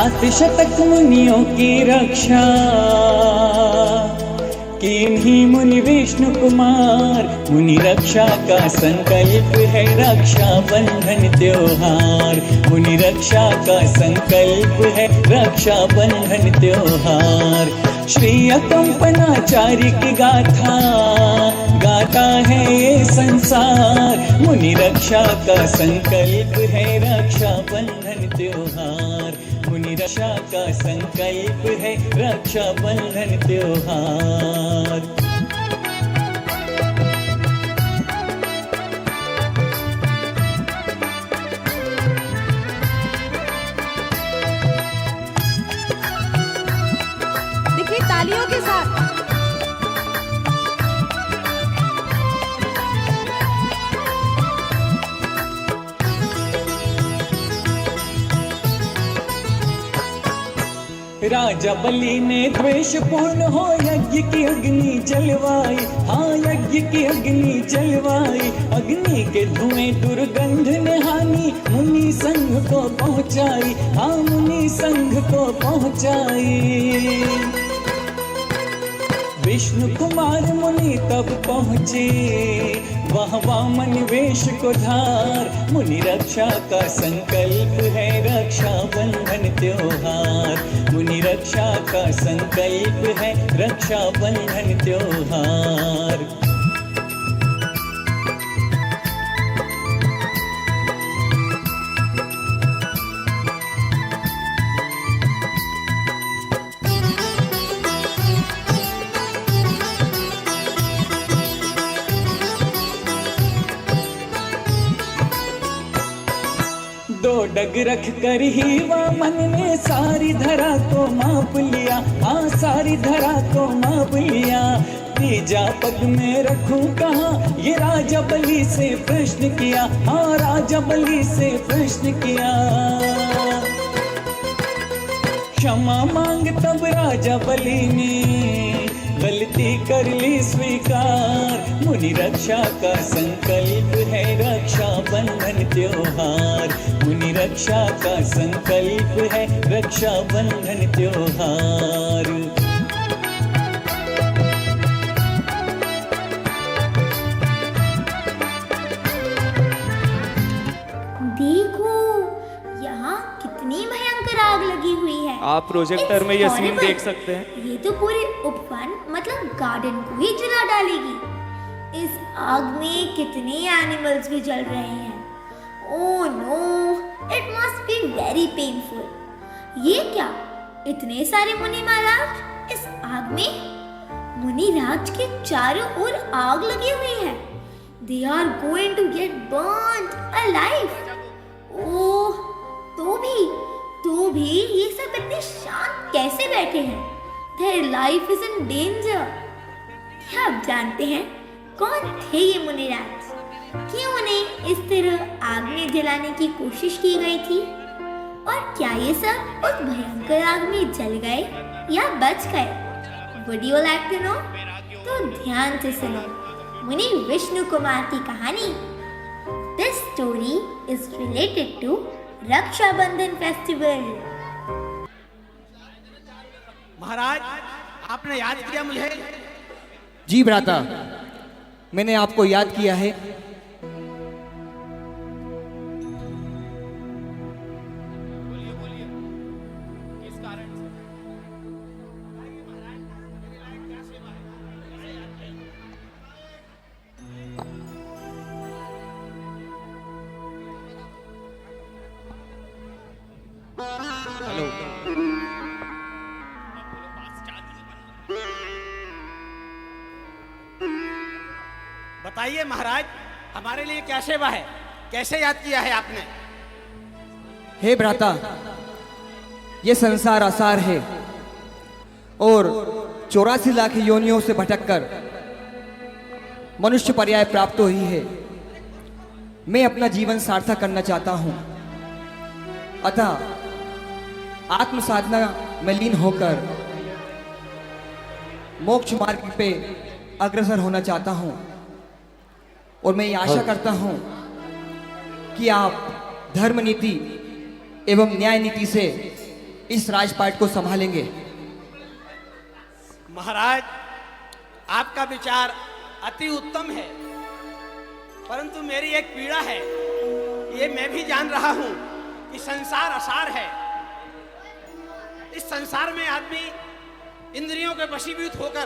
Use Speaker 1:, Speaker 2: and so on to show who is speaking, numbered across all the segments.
Speaker 1: सात शतक मुनियों की रक्षा किन्हीं मुनि विष्णु कुमार। मुनि रक्षा का संकल्प है रक्षा बंधन त्योहार। मुनि रक्षा का संकल्प है रक्षा बंधन त्योहार। श्री अकंपनाचार्य की गाथा गाता है ये संसार। मुनि रक्षा का संकल्प है रक्षा बंधन त्योहार। मुनि रक्षा का संकल्प है रक्षा बंधन त्योहार।
Speaker 2: देखिए तालियों के साथ।
Speaker 1: राजा बलि ने द्वेष पूर्ण हो यज्ञ की अग्नि जलवाई। हाँ यज्ञ की अग्नि जलवाई। अग्नि के धुएं दुर्गंध ने हानि मुनि संघ को पहुंचाई। हाँ मुनि संघ को पहुंचाई। विष्णु कुमार मुनि तब पहुँचे वह वामन वेश को धार। मुनि रक्षा का संकल्प है रक्षा बंधन त्योहार। मुनि रक्षा का संकल्प है रक्षा बंधन त्योहार। दो डग रख कर ही वामन ने सारी धरा को माप लिया। हाँ सारी धरा को माप लिया। तीजा पग में रखूं कहाँ ये राजा बलि से प्रश्न किया। हाँ राजा बलि से प्रश्न किया। क्षमा मांग तब राजा बलि ने गलती कर ली स्वीकार। मुनि रक्षा का संकल्प है रक्षा बंधन त्योहार। मुनि रक्षा का संकल्प है रक्षा बंधन त्योहार।
Speaker 3: देखो यहाँ कितनी भयंकर आग लगी हुई है।
Speaker 4: आप प्रोजेक्टर में ये सीन
Speaker 3: horrible.
Speaker 4: देख सकते हैं।
Speaker 3: ये तो पूरे उपवन मतलब गार्डन को ही जला डालेगी। इस आग में कितने एनिमल्स भी जल रहे हैं। Oh no, it must be very painful. ये क्या, इतने सारे मुनि महाराज इस आग में? मुनि राज के चारों ओर आग लगी हुई है। They are going to get burned alive. Oh, तो भी ये सब इतने शांत कैसे बैठे हैं? Their life is in danger। क्या आप जानते हैं कौन थे ये मुनिराज? क्यों उन्हें इस तरह आग में जलाने की कोशिश की गई थी? और क्या ये सब उस भयंकर आग में जल गए या बच गए? Would you like to know? तो ध्यान से सुनो मुनि विष्णु कुमार की कहानी। This story is related to Rakshabandhan festival.
Speaker 5: महाराज, आपने याद किया मुझे?
Speaker 6: जी भ्राता, मैंने आपको याद किया है।
Speaker 5: किस कारण से?
Speaker 4: हेलो,
Speaker 5: बताइए महाराज, हमारे लिए क्या सेवा है? कैसे याद किया है आपने?
Speaker 6: हे भ्राता, ये संसार आसार है और 84 लाख योनियों से भटककर मनुष्य पर्याय प्राप्त हुई है। मैं अपना जीवन सार्थक करना चाहता हूँ, अतः आत्म साधना में लीन होकर मोक्ष मार्ग पे अग्रसर होना चाहता हूँ। और मैं ये आशा करता हूँ कि आप धर्म नीति एवं न्याय नीति से इस राजपाट को संभालेंगे।
Speaker 5: महाराज, आपका विचार अति उत्तम है, परंतु मेरी एक पीड़ा है। ये मैं भी जान रहा हूं कि संसार असार है। इस संसार में आदमी इंद्रियों के वशीभूत होकर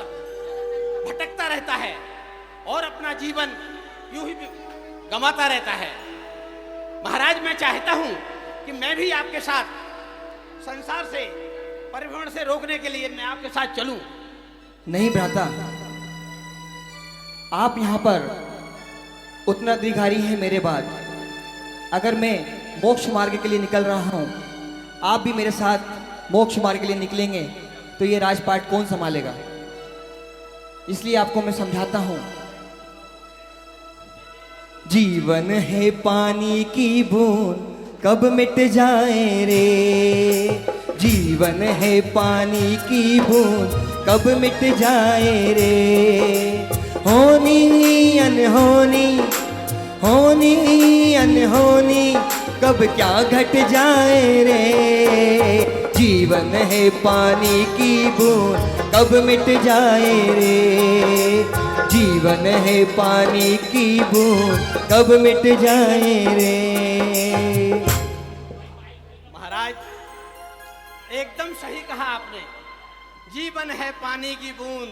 Speaker 5: भटकता रहता है और अपना जीवन यूं ही गंवाता रहता है। महाराज, मैं चाहता हूं कि मैं भी आपके साथ संसार से, परिभ्रमण से रोकने के लिए मैं आपके साथ चलूं।
Speaker 6: नहीं भ्राता, आप यहाँ पर उत्तराधिकारी हैं मेरे बाद। अगर मैं मोक्ष मार्ग के लिए निकल रहा हूँ, आप भी मेरे साथ मोक्ष मार्ग के लिए निकलेंगे, तो ये राजपाट कौन संभालेगा? इसलिए आपको मैं समझाता हूँ। जीवन है पानी की बूंद, कब मिट जाए रे। जीवन है पानी की बूंद, कब मिट जाए रे। होनी अनहोनी, होनी अनहोनी, कब क्या घट जाए रे। जीवन है पानी की बूंद, कब मिट जाए रे। जीवन है पानी की बूंद, कब मिट जाए रे।
Speaker 5: महाराज, एकदम सही कहा आपने। जीवन है पानी की बूंद,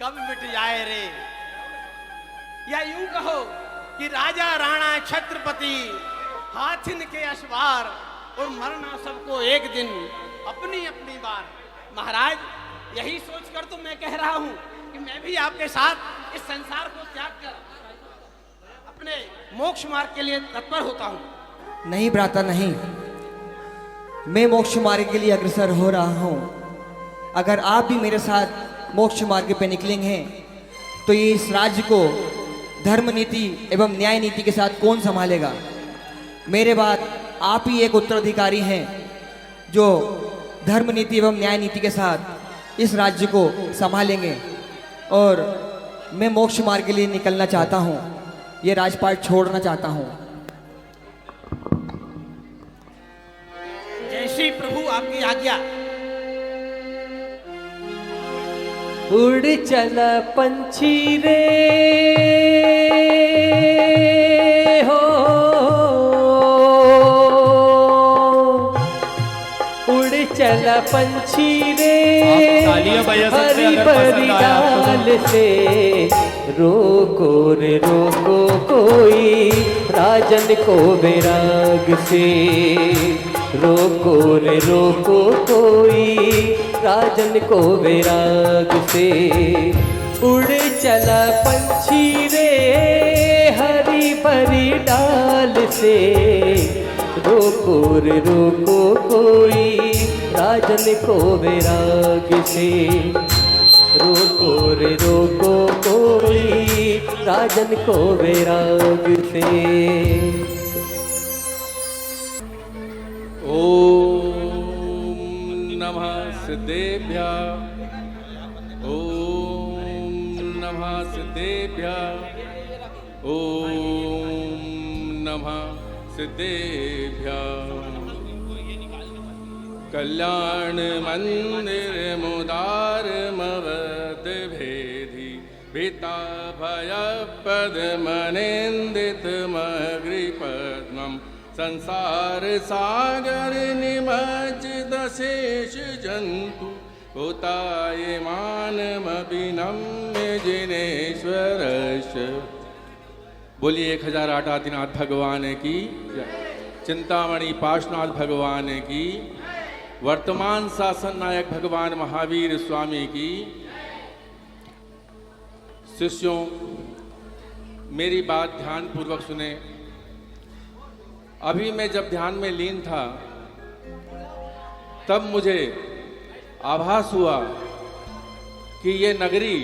Speaker 5: कब मिट जाए रे। या यूं कहो कि राजा राणा छत्रपति, हाथिन के अश्वार, और मरना सबको एक दिन, अपनी अपनी बार। महाराज, यही सोचकर तो मैं कह रहा हूं कि मैं भी आपके साथ इस संसार को त्याग कर अपने मोक्ष मार्ग के लिए तत्पर होता हूं।
Speaker 6: नहीं भ्राता, नहीं। मैं मोक्ष मार्ग के लिए अग्रसर हो रहा हूं। अगर आप भी मेरे साथ मोक्ष मार्ग पे निकलेंगे, तो ये इस राज्य को धर्म नीति एवं न्याय नीति के साथ कौन संभालेगा? मेरे बाद आप ही एक उत्तराधिकारी हैं जो धर्म नीति एवं न्याय नीति के साथ इस राज्य को संभालेंगे। और मैं मोक्ष मार्ग के लिए निकलना चाहता हूँ, ये राजपाट छोड़ना चाहता हूँ।
Speaker 5: जैसी प्रभु आपकी आज्ञा।
Speaker 7: उड़ चला पंछी रे हो, उड़ चला पंछी रे हरी भरी डाल से। रोको रे रोको कोई राजन को बैराग से। रोको रे रोको कोई राजन को बैराग से। उड़ चला पंछी रे हरी भरी डाल से। रोको रे रोको कोई राजन को बैराग से। रोको रे रोको कोई राजन को बैराग से।
Speaker 4: ओम नमः सिद्धेभ्यः, ओम नमः सिद्धेभ्यः, ओम नमः सिद्धेभ्यः। कल्याण मंदिर मुदार मवद भेदी, भीता भय पद्मनिंदित मगृ पद्मम्। संसार सागर निमज्जित शेष जंतु, होताये मानमभिनम्य जिनेश्वरस्य। बोलिए 1008 आदिनाथ भगवान की, चिंतामणि पार्श्वनाथ भगवान की, वर्तमान शासन नायक भगवान महावीर स्वामी की। शिष्यों, मेरी बात ध्यान पूर्वक सुने। अभी मैं जब ध्यान में लीन था, तब मुझे आभास हुआ कि ये नगरी,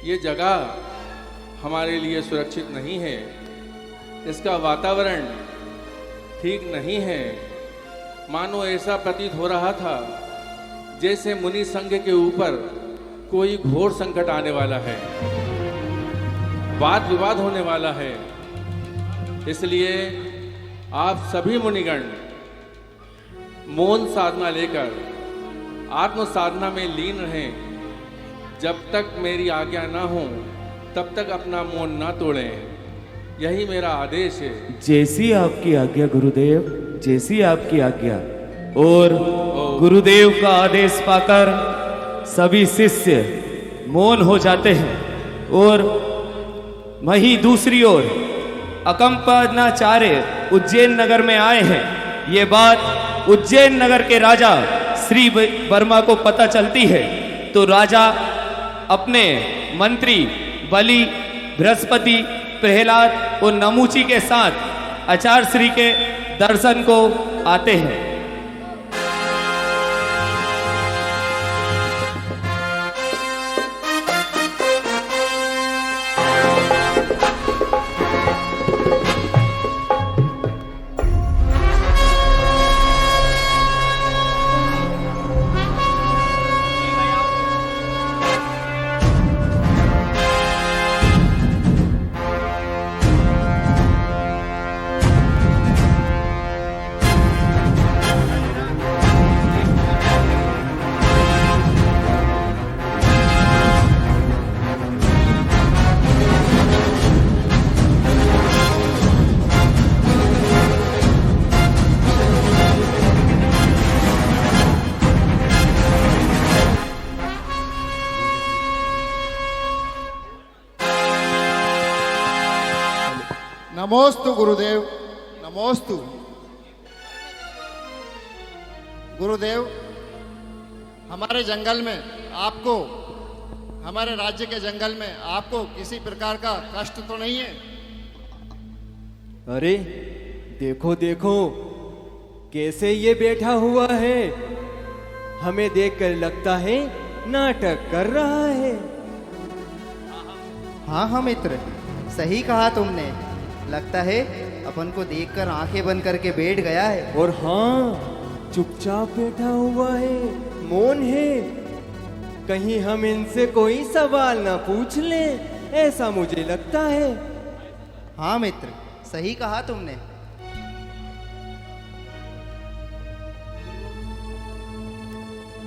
Speaker 4: ये जगह हमारे लिए सुरक्षित नहीं है। इसका वातावरण ठीक नहीं है। मानो ऐसा प्रतीत हो रहा था जैसे मुनि संघ के ऊपर कोई घोर संकट आने वाला है, वाद विवाद होने वाला है। इसलिए आप सभी मुनिगण मौन साधना लेकर आत्म साधना में लीन रहें। जब तक मेरी आज्ञा ना हो तब तक अपना मौन ना तोड़ें, यही मेरा आदेश है।
Speaker 7: जैसी आपकी आज्ञा गुरुदेव, जैसी आपकी आज्ञा। और गुरुदेव का आदेश पाकर सभी शिष्य मौन हो जाते हैं। और वहीं दूसरी ओर अकंपनाचार्य उज्जैन नगर में आए हैं। ये बात उज्जैन नगर के राजा श्री वर्मा को पता चलती है, तो राजा अपने मंत्री बलि, बृहस्पति, प्रहलाद और नमूची के साथ आचार्य श्री के दर्शन को आते हैं।
Speaker 8: नमोस्तु गुरुदेव, नमोस्तु गुरुदेव। हमारे जंगल में आपको, हमारे राज्य के जंगल में आपको किसी प्रकार का कष्ट तो नहीं है?
Speaker 9: अरे देखो देखो कैसे ये बैठा हुआ है, हमें देखकर लगता है नाटक कर रहा है।
Speaker 10: हाँ हाँ मित्र, सही कहा तुमने। लगता है अपन को देखकर आंखें बंद करके बैठ गया है।
Speaker 9: और हाँ, चुपचाप बैठा हुआ है, मौन है। कहीं हम इनसे कोई सवाल ना पूछ ले, ऐसा मुझे लगता है।
Speaker 10: हाँ मित्र, सही कहा तुमने।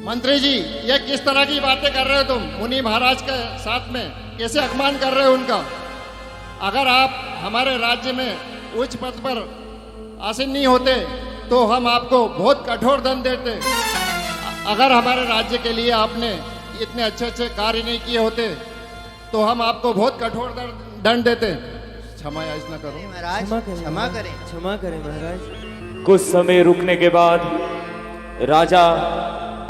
Speaker 8: मंत्री जी, ये किस तरह की बातें कर रहे हो तुम? मुनि महाराज के साथ में कैसे अपमान कर रहे हो उनका? अगर आप हमारे राज्य में उच्च पद पर आसीन नहीं होते तो हम आपको बहुत कठोर दंड देते। अगर हमारे राज्य के लिए आपने इतने अच्छे अच्छे कार्य नहीं किए होते तो हम आपको बहुत कठोर दंड देते। क्षमा याचना करो
Speaker 10: महाराज, क्षमा करें।
Speaker 9: क्षमा करें महाराज।
Speaker 7: कुछ समय रुकने के बाद राजा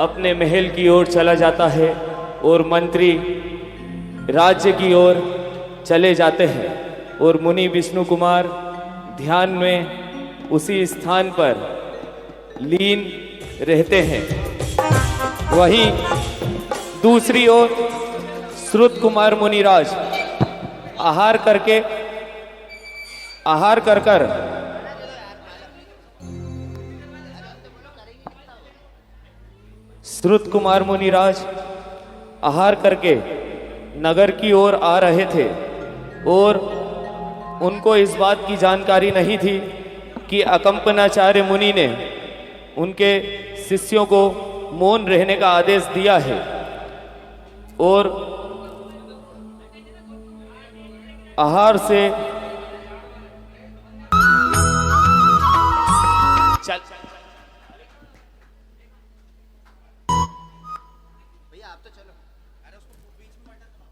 Speaker 7: अपने महल की ओर चला जाता है और मंत्री राज्य की ओर चले जाते हैं। और मुनि विष्णु कुमार ध्यान में उसी स्थान पर लीन रहते हैं। वहीं दूसरी ओर श्रुत कुमार मुनिराज आहार कर श्रुत कुमार मुनिराज आहार करके नगर की ओर आ रहे थे और उनको इस बात की जानकारी नहीं थी कि अकंपनाचार्य मुनि ने उनके शिष्यों को मौन रहने का आदेश दिया है। और आहार से चल
Speaker 10: भैया आप तो चलो। अरे उसको बीच में बैठा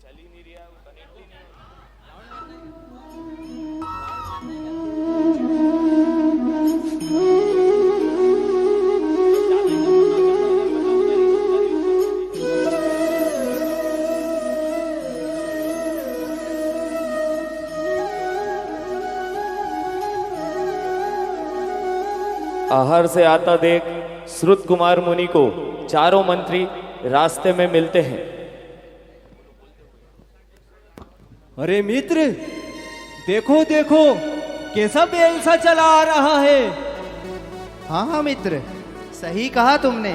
Speaker 7: चल ही नहीं रहा, कनेक्ट ही नहीं। आहार से आता देख श्रुत कुमार मुनि को चारों मंत्री रास्ते में मिलते हैं।
Speaker 9: अरे मित्र, देखो देखो कैसा बेलसा चला आ रहा है।
Speaker 10: हाँ हाँ मित्र, सही कहा तुमने।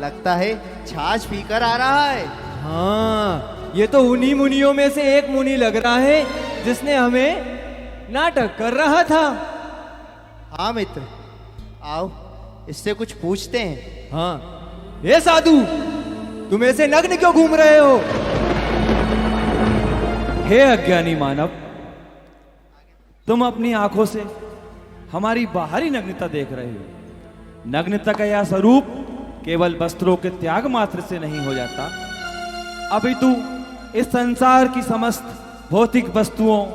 Speaker 10: लगता है छाछ पीकर आ रहा है।
Speaker 9: हाँ, ये तो उन्हीं मुनियों में से एक मुनि लग रहा है जिसने हमें नाटक कर रहा था।
Speaker 10: हाँ मित्र, आओ इससे कुछ पूछते हैं।
Speaker 9: हाँ, ये साधु, तुम ऐसे नग्न क्यों घूम रहे हो?
Speaker 1: हे अज्ञानी मानव, तुम अपनी आंखों से हमारी बाहरी नग्नता देख रहे हो। नग्नता का यह स्वरूप केवल वस्त्रों के त्याग मात्र से नहीं हो जाता, अपितु इस संसार की समस्त भौतिक वस्तुओं,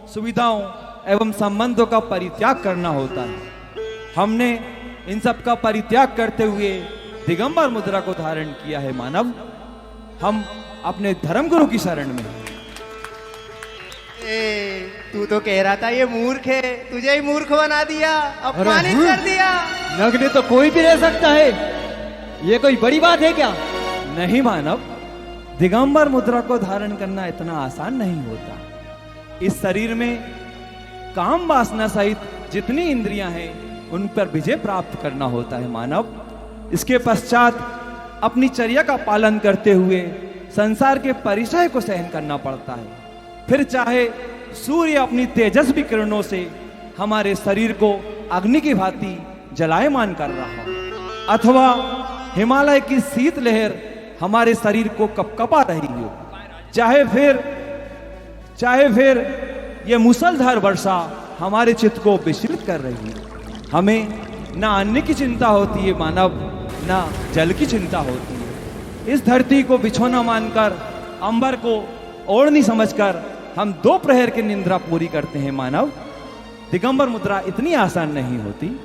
Speaker 1: सुविधाओं एवं संबंधों का परित्याग करना होता है। हमने इन सब का परित्याग करते हुए दिगंबर मुद्रा को धारण किया है मानव। हम अपने धर्म गुरु की शरण में हैं।
Speaker 10: तू तो कह रहा था ये मूर्ख है, तुझे ही मूर्ख बना दिया, अपमानित कर दिया।
Speaker 9: नग्न तो कोई भी रह सकता है, ये कोई बड़ी बात है क्या?
Speaker 1: नहीं मानव, दिगंबर मुद्रा को धारण करना इतना आसान नहीं होता। इस शरीर में काम वासना सहित जितनी इंद्रियां हैं उन पर विजय प्राप्त करना होता है मानव। इसके पश्चात अपनी चर्या का पालन करते हुए संसार के परिचय को सहन करना पड़ता है। फिर चाहे सूर्य अपनी तेजस्वी किरणों से हमारे शरीर को अग्नि की भांति जलायमान कर रहा हो, अथवा हिमालय की शीत लहर हमारे शरीर को कपकपा रही हो, चाहे फिर ये मूसलधार वर्षा हमारे चित्त को विचलित कर रही है। हमें ना अन्न की चिंता होती है मानव, ना जल की चिंता होती है। इस धरती को बिछौना मानकर, अंबर को ओढ़नी समझकर हम 2 प्रहर की निंद्रा पूरी करते हैं मानव। दिगंबर मुद्रा इतनी आसान नहीं होती।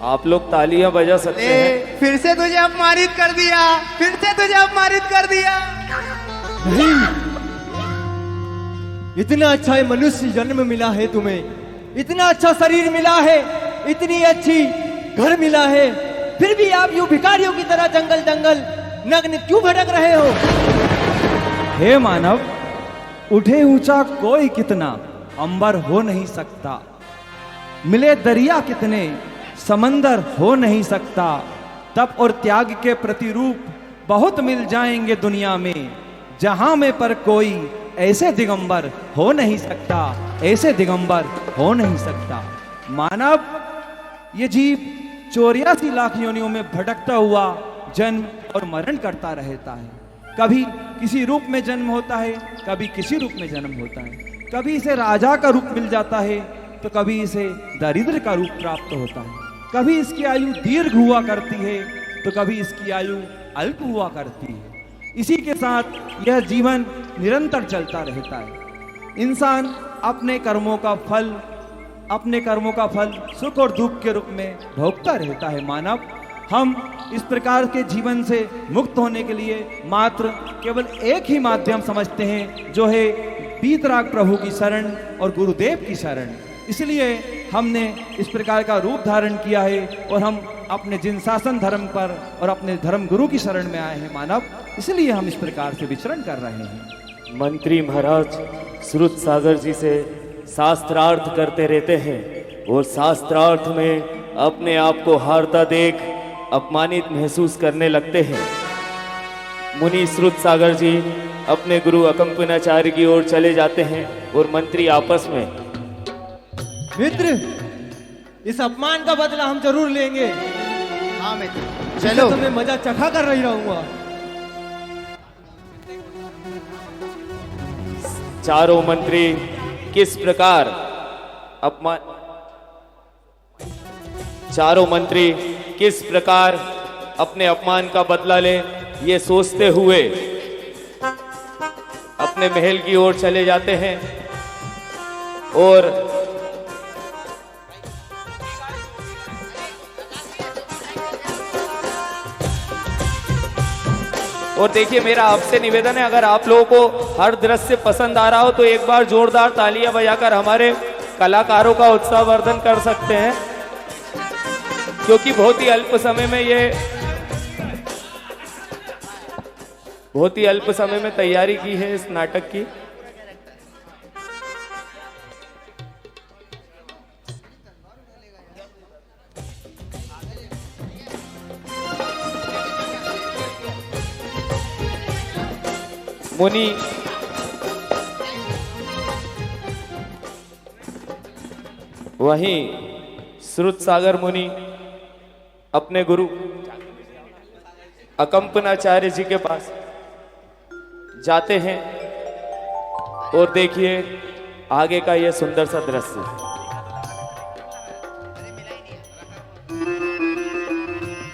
Speaker 7: आप लोग तालियां बजा सकते हैं।
Speaker 10: फिर से तुझे अपमानित कर दिया, फिर से तुझे अपमानित कर दिया।
Speaker 9: नहीं, इतना अच्छा मनुष्य जन्म मिला है तुम्हें, इतना अच्छा शरीर मिला है, इतनी अच्छी घर मिला है, फिर भी आप यूं भिखारियों की तरह जंगल जंगल नग्न क्यों भटक रहे हो?
Speaker 1: हे मानव, उठे ऊंचा कोई कितना अंबर हो नहीं सकता, मिले दरिया कितने समंदर हो नहीं सकता। तप और त्याग के प्रतिरूप बहुत मिल जाएंगे दुनिया में, जहां में पर कोई ऐसे दिगंबर हो नहीं सकता, ऐसे दिगंबर हो नहीं सकता। मानव, ये जीव 84 लाख योनियों में भटकता हुआ जन्म और मरण करता रहता है। कभी किसी रूप में जन्म होता है, कभी किसी रूप में जन्म होता है। कभी इसे राजा का रूप मिल जाता है, तो कभी इसे दरिद्र का रूप प्राप्त होता है। कभी इसकी आयु दीर्घ हुआ करती है, तो कभी इसकी आयु अल्प हुआ करती है। इसी के साथ यह जीवन निरंतर चलता रहता है। इंसान अपने कर्मों का फल सुख और दुख के रूप में भोगता रहता है मानव। हम इस प्रकार के जीवन से मुक्त होने के लिए मात्र केवल एक ही माध्यम समझते हैं, जो है वीतराग प्रभु की शरण और गुरुदेव की शरण। इसलिए हमने इस प्रकार का रूप धारण किया है और हम अपने जिन शासन धर्म पर और अपने धर्म गुरु की शरण में आए हैं मानव, इसलिए हम इस प्रकार से विचरण कर रहे हैं।
Speaker 7: मंत्री महाराज श्रुत सागर जी से शास्त्रार्थ करते रहते हैं और शास्त्रार्थ में अपने आप को हारता देख अपमानित महसूस करने लगते हैं। मुनि श्रुत सागर जी अपने गुरु अकंपनाचार्य की ओर चले जाते हैं और मंत्री आपस में,
Speaker 9: मित्र, इस अपमान का बदला हम जरूर लेंगे।
Speaker 10: हाँ मित्र,
Speaker 9: चलो,
Speaker 10: चलो।
Speaker 9: तुम्हें मजा चखा कर रही रहूंगा।
Speaker 7: चारों मंत्री किस प्रकार अपने अपमान का बदला ले, ये सोचते हुए अपने महल की ओर चले जाते हैं। और देखिए, मेरा आपसे निवेदन है, अगर आप लोगों को हर दृश्य पसंद आ रहा हो तो एक बार जोरदार तालियां बजाकर हमारे कलाकारों का उत्साहवर्धन कर सकते हैं, क्योंकि बहुत ही अल्प समय में तैयारी की है इस नाटक की। मुनि वहीं श्रुत सागर मुनि अपने गुरु अकंपनाचार्य जी के पास जाते हैं और देखिए आगे का यह सुंदर सा दृश्य।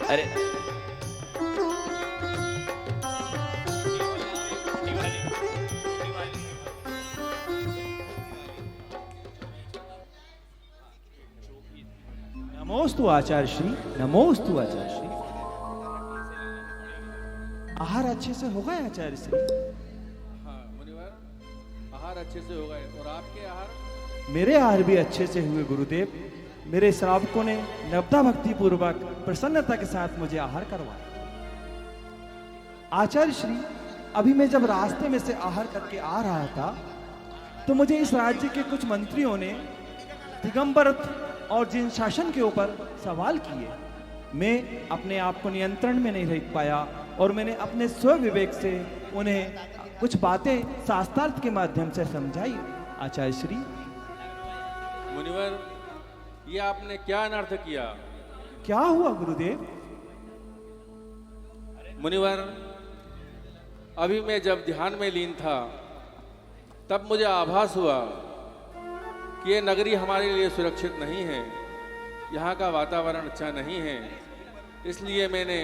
Speaker 7: अरे
Speaker 9: नमोस्तु आचार्य श्री, नमोस्तु आचार्य श्री। आहार अच्छे से हो गए आचार्य श्री?
Speaker 4: हाँ मुनिवर, आहार अच्छे से हो गए। और आपके आहार?
Speaker 9: मेरे आहार भी अच्छे से हुए गुरुदेव। मेरे श्रावकों ने नवदा भक्ति पूर्वक प्रसन्नता के साथ मुझे आहार करवाया। आचार्य श्री, अभी मैं जब रास्ते में से आहार करके आ रहा था तो मुझे इस राज्य के कुछ मंत्रियों ने दिगंबर और जिन शासन के ऊपर सवाल किए। मैं अपने आप को नियंत्रण में नहीं रख पाया और मैंने अपने स्व विवेक से उन्हें कुछ बातें शास्त्रार्थ के माध्यम से समझाई। आचार्य श्री,
Speaker 4: मुनिवर, ये आपने क्या अनर्थ किया?
Speaker 9: क्या हुआ गुरुदेव?
Speaker 4: मुनिवर, अभी मैं जब ध्यान में लीन था तब मुझे आभास हुआ कि ये नगरी हमारे लिए सुरक्षित नहीं है, यहाँ का वातावरण अच्छा नहीं है। इसलिए मैंने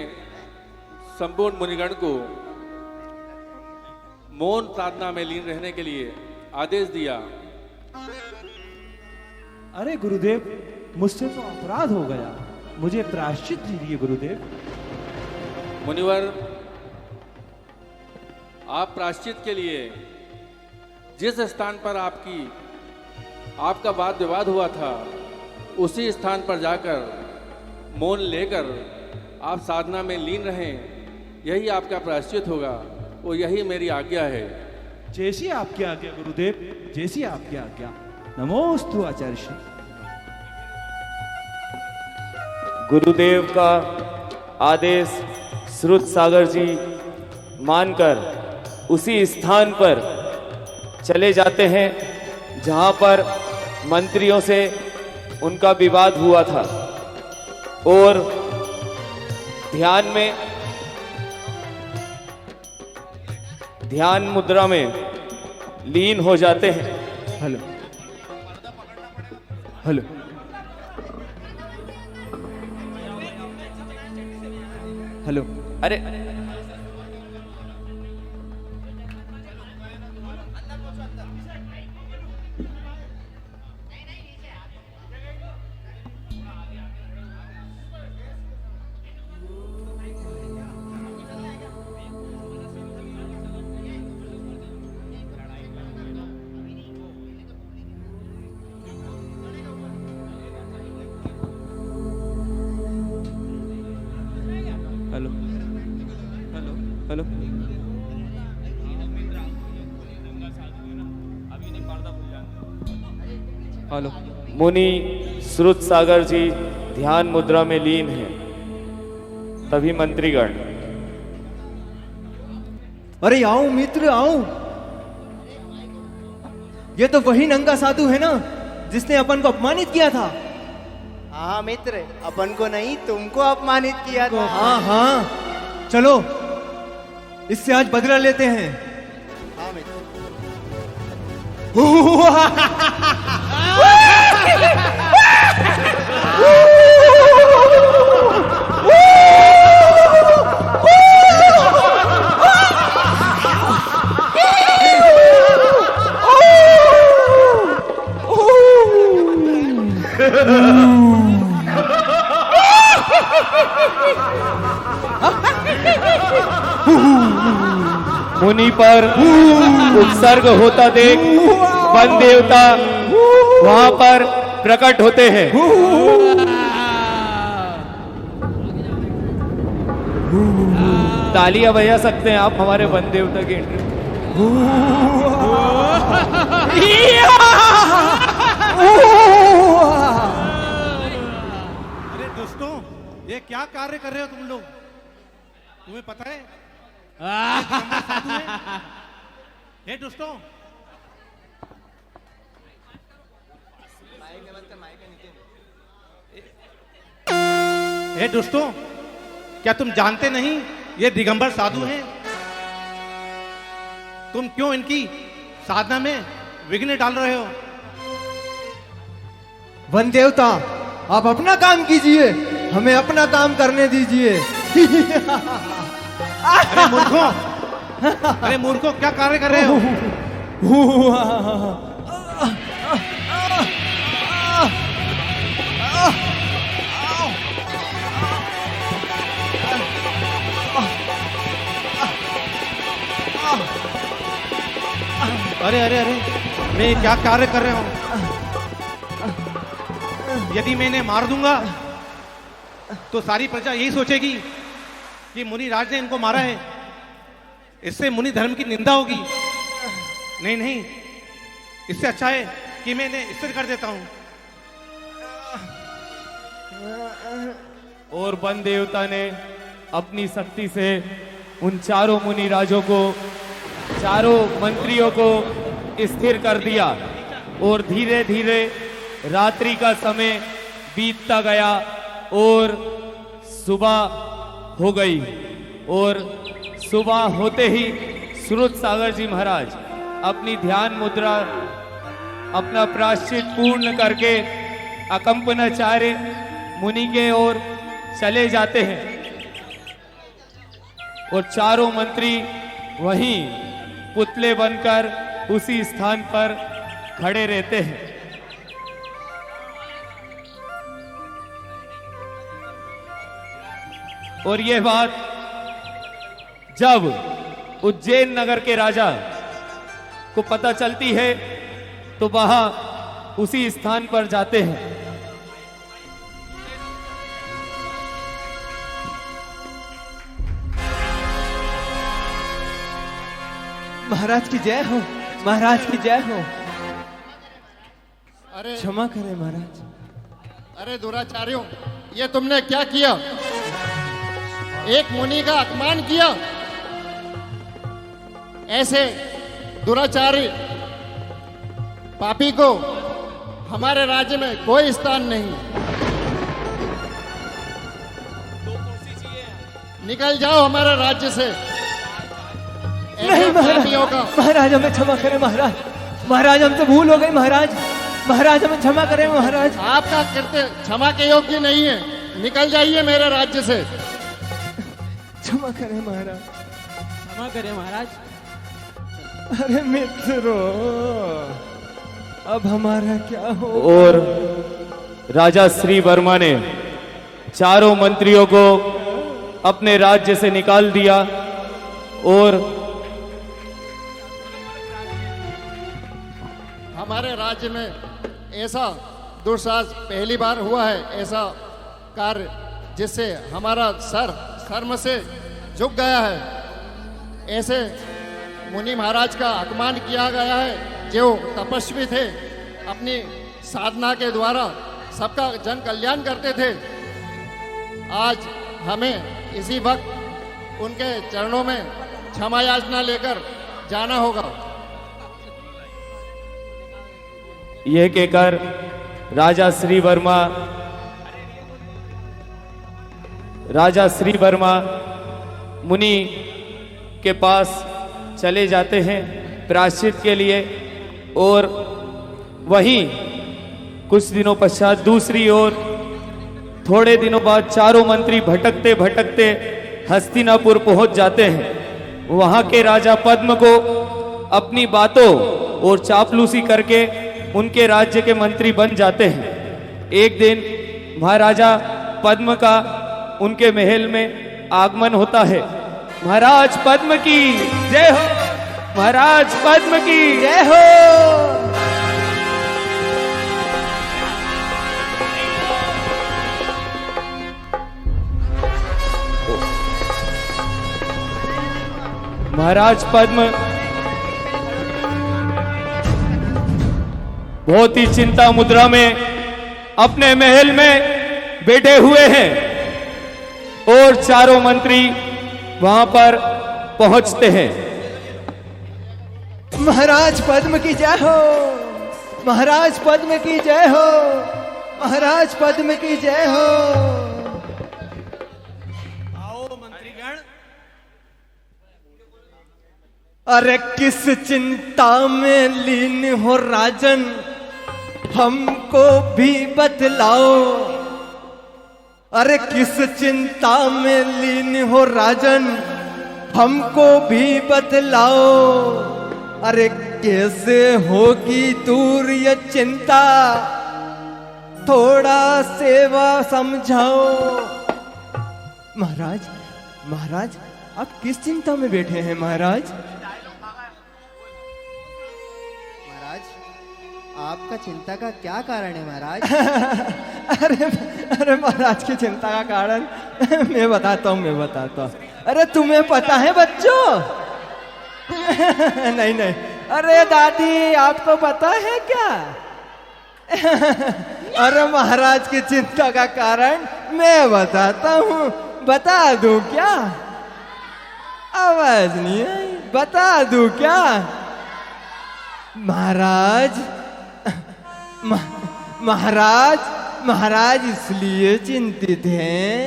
Speaker 4: संपूर्ण मुनिगण को मौन साधना में लीन रहने के लिए आदेश दिया।
Speaker 9: अरे गुरुदेव, मुझसे तो अपराध हो गया, मुझे प्रायश्चित दीजिए गुरुदेव।
Speaker 4: मुनिवर, आप प्रायश्चित के लिए जिस स्थान पर आपका वाद विवाद हुआ था उसी स्थान पर जाकर मौन लेकर आप साधना में लीन रहें, यही आपका प्रायश्चित होगा और यही मेरी आज्ञा है।
Speaker 9: जैसी आपकी आज्ञा गुरुदेव, जैसी आपकी आज्ञा। नमोस्तु आचार्य श्री।
Speaker 7: गुरुदेव का आदेश श्रुत सागर जी मानकर उसी स्थान पर चले जाते हैं जहां पर मंत्रियों से उनका विवाद हुआ था और ध्यान मुद्रा में लीन हो जाते हैं।
Speaker 9: Hello hello, hello.
Speaker 7: अरे
Speaker 9: हेलो हेलो हेलो। हेलो।
Speaker 7: मुनि श्रुत सागर जी ध्यान मुद्रा में लीन हैं। तभी मंत्रीगण,
Speaker 9: अरे आओ मित्र आओ, ये तो वही नंगा साधु है ना जिसने अपन को अपमानित किया था।
Speaker 10: हाँ मित्र, अपन को नहीं तुमको अपमानित किया था।
Speaker 9: हाँ हाँ, चलो इससे आज बदला लेते हैं।
Speaker 10: हाँ मित्र।
Speaker 7: मुनि पर उत्सर्ग होता देख वन देवता वहां पर प्रकट होते हैं। तालियां बजा सकते हैं आप हमारे वन देवता के एंट्री।
Speaker 5: अरे दोस्तों, ये क्या कार्य कर रहे हो तुम लोग? तुम्हें पता है हे दोस्तों, हे दुष्टों, क्या तुम जानते नहीं ये दिगंबर साधु हैं? तुम क्यों इनकी साधना में विघ्न डाल रहे हो?
Speaker 9: वन देवता, आप अपना काम कीजिए, हमें अपना काम करने दीजिए।
Speaker 5: अरे मूर्खों, अरे मूर्खों, क्या कार्य कर रहे हो? अरे अरे अरे, मैं ये क्या कार्य कर रहा हूँ? यदि मैं इन्हें मार दूंगा तो सारी प्रजा यही सोचेगी कि मुनि राज ने इनको मारा है। इससे मुनि धर्म की निंदा होगी। नहीं नहीं, इससे अच्छा है कि मैं इन्हें स्थिर कर देता हूं।
Speaker 7: और वन देवता ने अपनी शक्ति से उन चारों मुनि राजों को, चारों मंत्रियों को स्थिर कर दिया और धीरे धीरे रात्रि का समय बीतता गया और सुबह हो गई। और सुबह होते ही श्रुत सागर जी महाराज अपनी ध्यान मुद्रा, अपना प्रायश्चित पूर्ण करके अकंपनाचार्य मुनि के ओर चले जाते हैं और चारों मंत्री वहीं पुतले बनकर उसी स्थान पर खड़े रहते हैं। और यह बात जब उज्जैन नगर के राजा को पता चलती है तो वहां उसी स्थान पर जाते हैं।
Speaker 9: महाराज की जय हो, महाराज की जय हो।
Speaker 8: अरे
Speaker 9: क्षमा करें महाराज।
Speaker 8: अरे दुराचार्यों, ये तुमने क्या किया? एक मुनि का अपमान किया। ऐसे दुराचारी पापी को हमारे राज्य में कोई स्थान नहीं। निकल जाओ हमारे राज्य से।
Speaker 9: नहीं महाराज, महाराज हमें क्षमा करें महाराज, महाराज हमसे भूल हो गई महाराज, महाराज हमें क्षमा करें महाराज।
Speaker 8: आपका कृत्य क्षमा के योग्य नहीं है, निकल जाइए मेरे राज्य से।
Speaker 9: क्षमा करें महाराज,
Speaker 11: क्षमा करें महाराज।
Speaker 9: अरे मित्रों, अब हमारा क्या हो?
Speaker 7: और राजा श्री वर्मा ने चारों मंत्रियों को अपने राज्य से निकाल दिया और
Speaker 8: हमारे राज्य में ऐसा दुस्साहस पहली बार हुआ है, ऐसा कार्य जिससे हमारा सर कर्म से झुक गया है। ऐसे मुनि महाराज का अपमान किया गया है जो तपस्वी थे, अपनी साधना के द्वारा सबका जन कल्याण करते थे। आज हमें इसी वक्त उनके चरणों में क्षमा याचना लेकर जाना होगा।
Speaker 7: यह कहकर राजा श्री वर्मा मुनि के पास चले जाते हैं प्रायश्चित के लिए। और वहीं कुछ दिनों पश्चात दूसरी ओर थोड़े दिनों बाद चारों मंत्री भटकते भटकते हस्तिनापुर पहुंच जाते हैं। वहां के राजा पद्म को अपनी बातों और चापलूसी करके उनके राज्य के मंत्री बन जाते हैं। एक दिन महाराजा पद्म का उनके महल में आगमन होता है। महाराज पद्म की जय हो, महाराज पद्म की
Speaker 9: जय हो।
Speaker 7: महाराज पद्म बहुत ही चिंता मुद्रा में अपने महल में बैठे हुए हैं और चारों मंत्री वहां पर पहुंचते हैं।
Speaker 9: महाराज पद्म की जय हो, महाराज पद्म की जय हो, महाराज पद्म की जय हो। अरे किस चिंता में लीन हो राजन, हमको भी बतलाओ। अरे किस चिंता में लीन हो राजन, हमको भी बतलाओ। अरे कैसे होगी दूर ये चिंता, थोड़ा सेवा समझाओ। महाराज, महाराज, आप किस चिंता में बैठे हैं महाराज?
Speaker 10: महाराज, आपका चिंता का क्या कारण है महाराज?
Speaker 9: अरे अरे महाराज की चिंता का कारण मैं बताता हूँ। अरे तुम्हें पता है बच्चों? नहीं नहीं, अरे दादी आपको पता है क्या? अरे महाराज की चिंता का कारण मैं बताता हूँ। बता दूं क्या? आवाज नहीं आई। बता दूं क्या? महाराज, महाराज इसलिए चिंतित हैं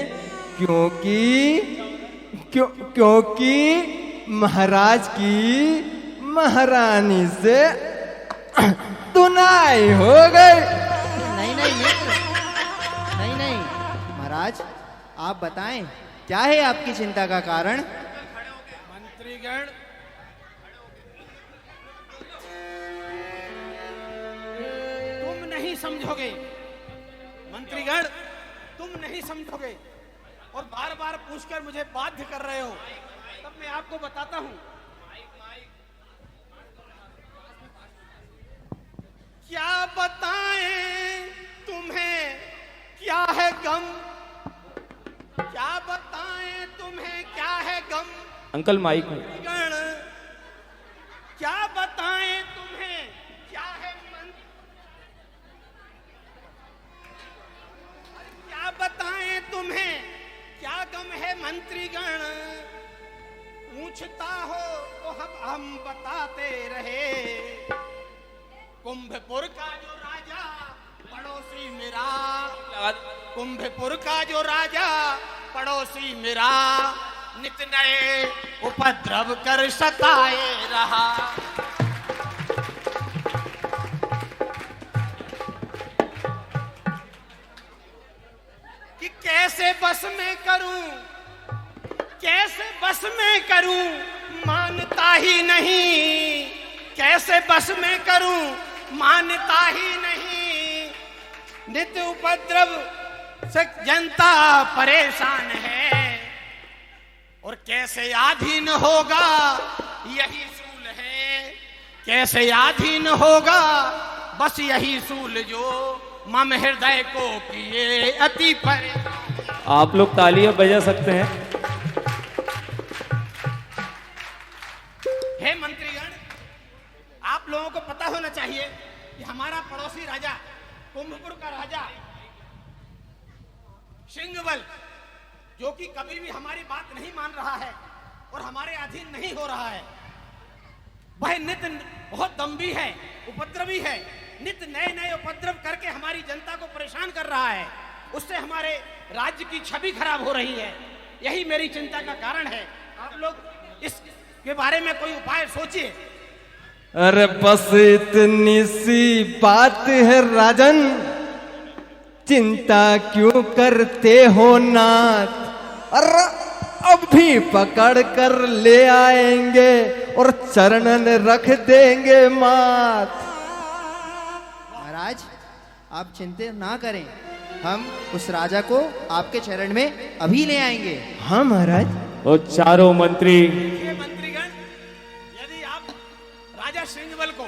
Speaker 9: क्योंकि महाराज की महारानी से धुनाई हो गई।
Speaker 10: नहीं नहीं मित्र, नहीं महाराज, आप बताएं क्या है आपकी चिंता का कारण?
Speaker 5: मंत्रीगण, तुम नहीं समझोगे। मंत्रीगण, तुम नहीं समझोगे और बार बार पूछकर मुझे बाध्य कर रहे हो। तब मैं आपको बताता हूं। क्या बताएं तुम्हें क्या है गम, क्या बताएं तुम्हें क्या है गम।
Speaker 7: अंकल माइक में।
Speaker 5: क्या बताएं तुम्हें क्या है मन, क्या बताएं तुम्हें क्या गम है मंत्रीगण। पूछता हो तो हम बताते रहे। कुंभपुर का जो राजा पड़ोसी मेरा, कुंभपुर का जो राजा पड़ोसी मेरा, नित नए उपद्रव कर सताए रहा। कि कैसे बस में करूं, कैसे बस में करूं, मानता ही नहीं। कैसे बस में करूं, मानता ही नहीं। नित्य उपद्रव से जनता परेशान है और कैसे अधीन होगा यही सूल है। कैसे अधीन होगा बस यही सूल जो मम हृदय को किए अति परेशान।
Speaker 7: आप लोग तालियां बजा सकते हैं।
Speaker 5: हे मंत्रीगण, आप लोगों को पता होना चाहिए कि हमारा पड़ोसी राजा, कुंभपुर का राजा सिंहबल, जो कि कभी भी हमारी बात नहीं मान रहा है और हमारे अधीन नहीं हो रहा है, वह नित्य बहुत दम्भी है, उपद्रवी है। नित्य नए नए उपद्रव करके हमारी जनता को परेशान कर रहा है। उससे हमारे राज्य की छवि खराब हो रही है। यही मेरी चिंता का कारण है। आप लोग इसके बारे में कोई उपाय सोचिए।
Speaker 9: अरे बस इतनी सी बात है राजन, चिंता क्यों करते हो नाथ। अरे अब भी पकड़ कर ले आएंगे और चरणन रख देंगे मात।
Speaker 10: महाराज, आप चिंता ना करें, हम उस राजा को आपके चरण में अभी ले आएंगे।
Speaker 9: हाँ महाराज।
Speaker 7: और चारों मंत्री,
Speaker 5: मंत्रीगण, यदि आप राजा सिंहबल को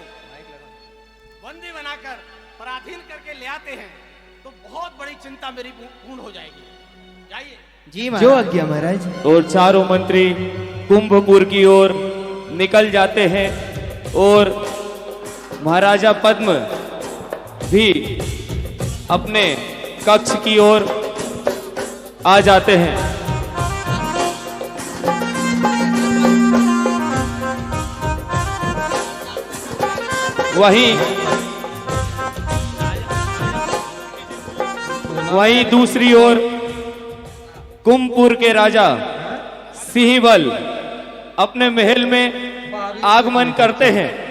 Speaker 5: बंदी बनाकर पराधीन करके ले आते हैं तो बहुत बड़ी चिंता मेरी पूर्ण हो जाएगी। जाइए।
Speaker 10: जी
Speaker 9: जो आज्ञा महाराज।
Speaker 7: और चारों मंत्री कुंभपुर की ओर निकल जाते हैं और महाराजा पद्म भी अपने कक्ष की ओर आ जाते हैं। वहीं दूसरी ओर कुंभपुर के राजा सिंहबल अपने महल में आगमन करते हैं।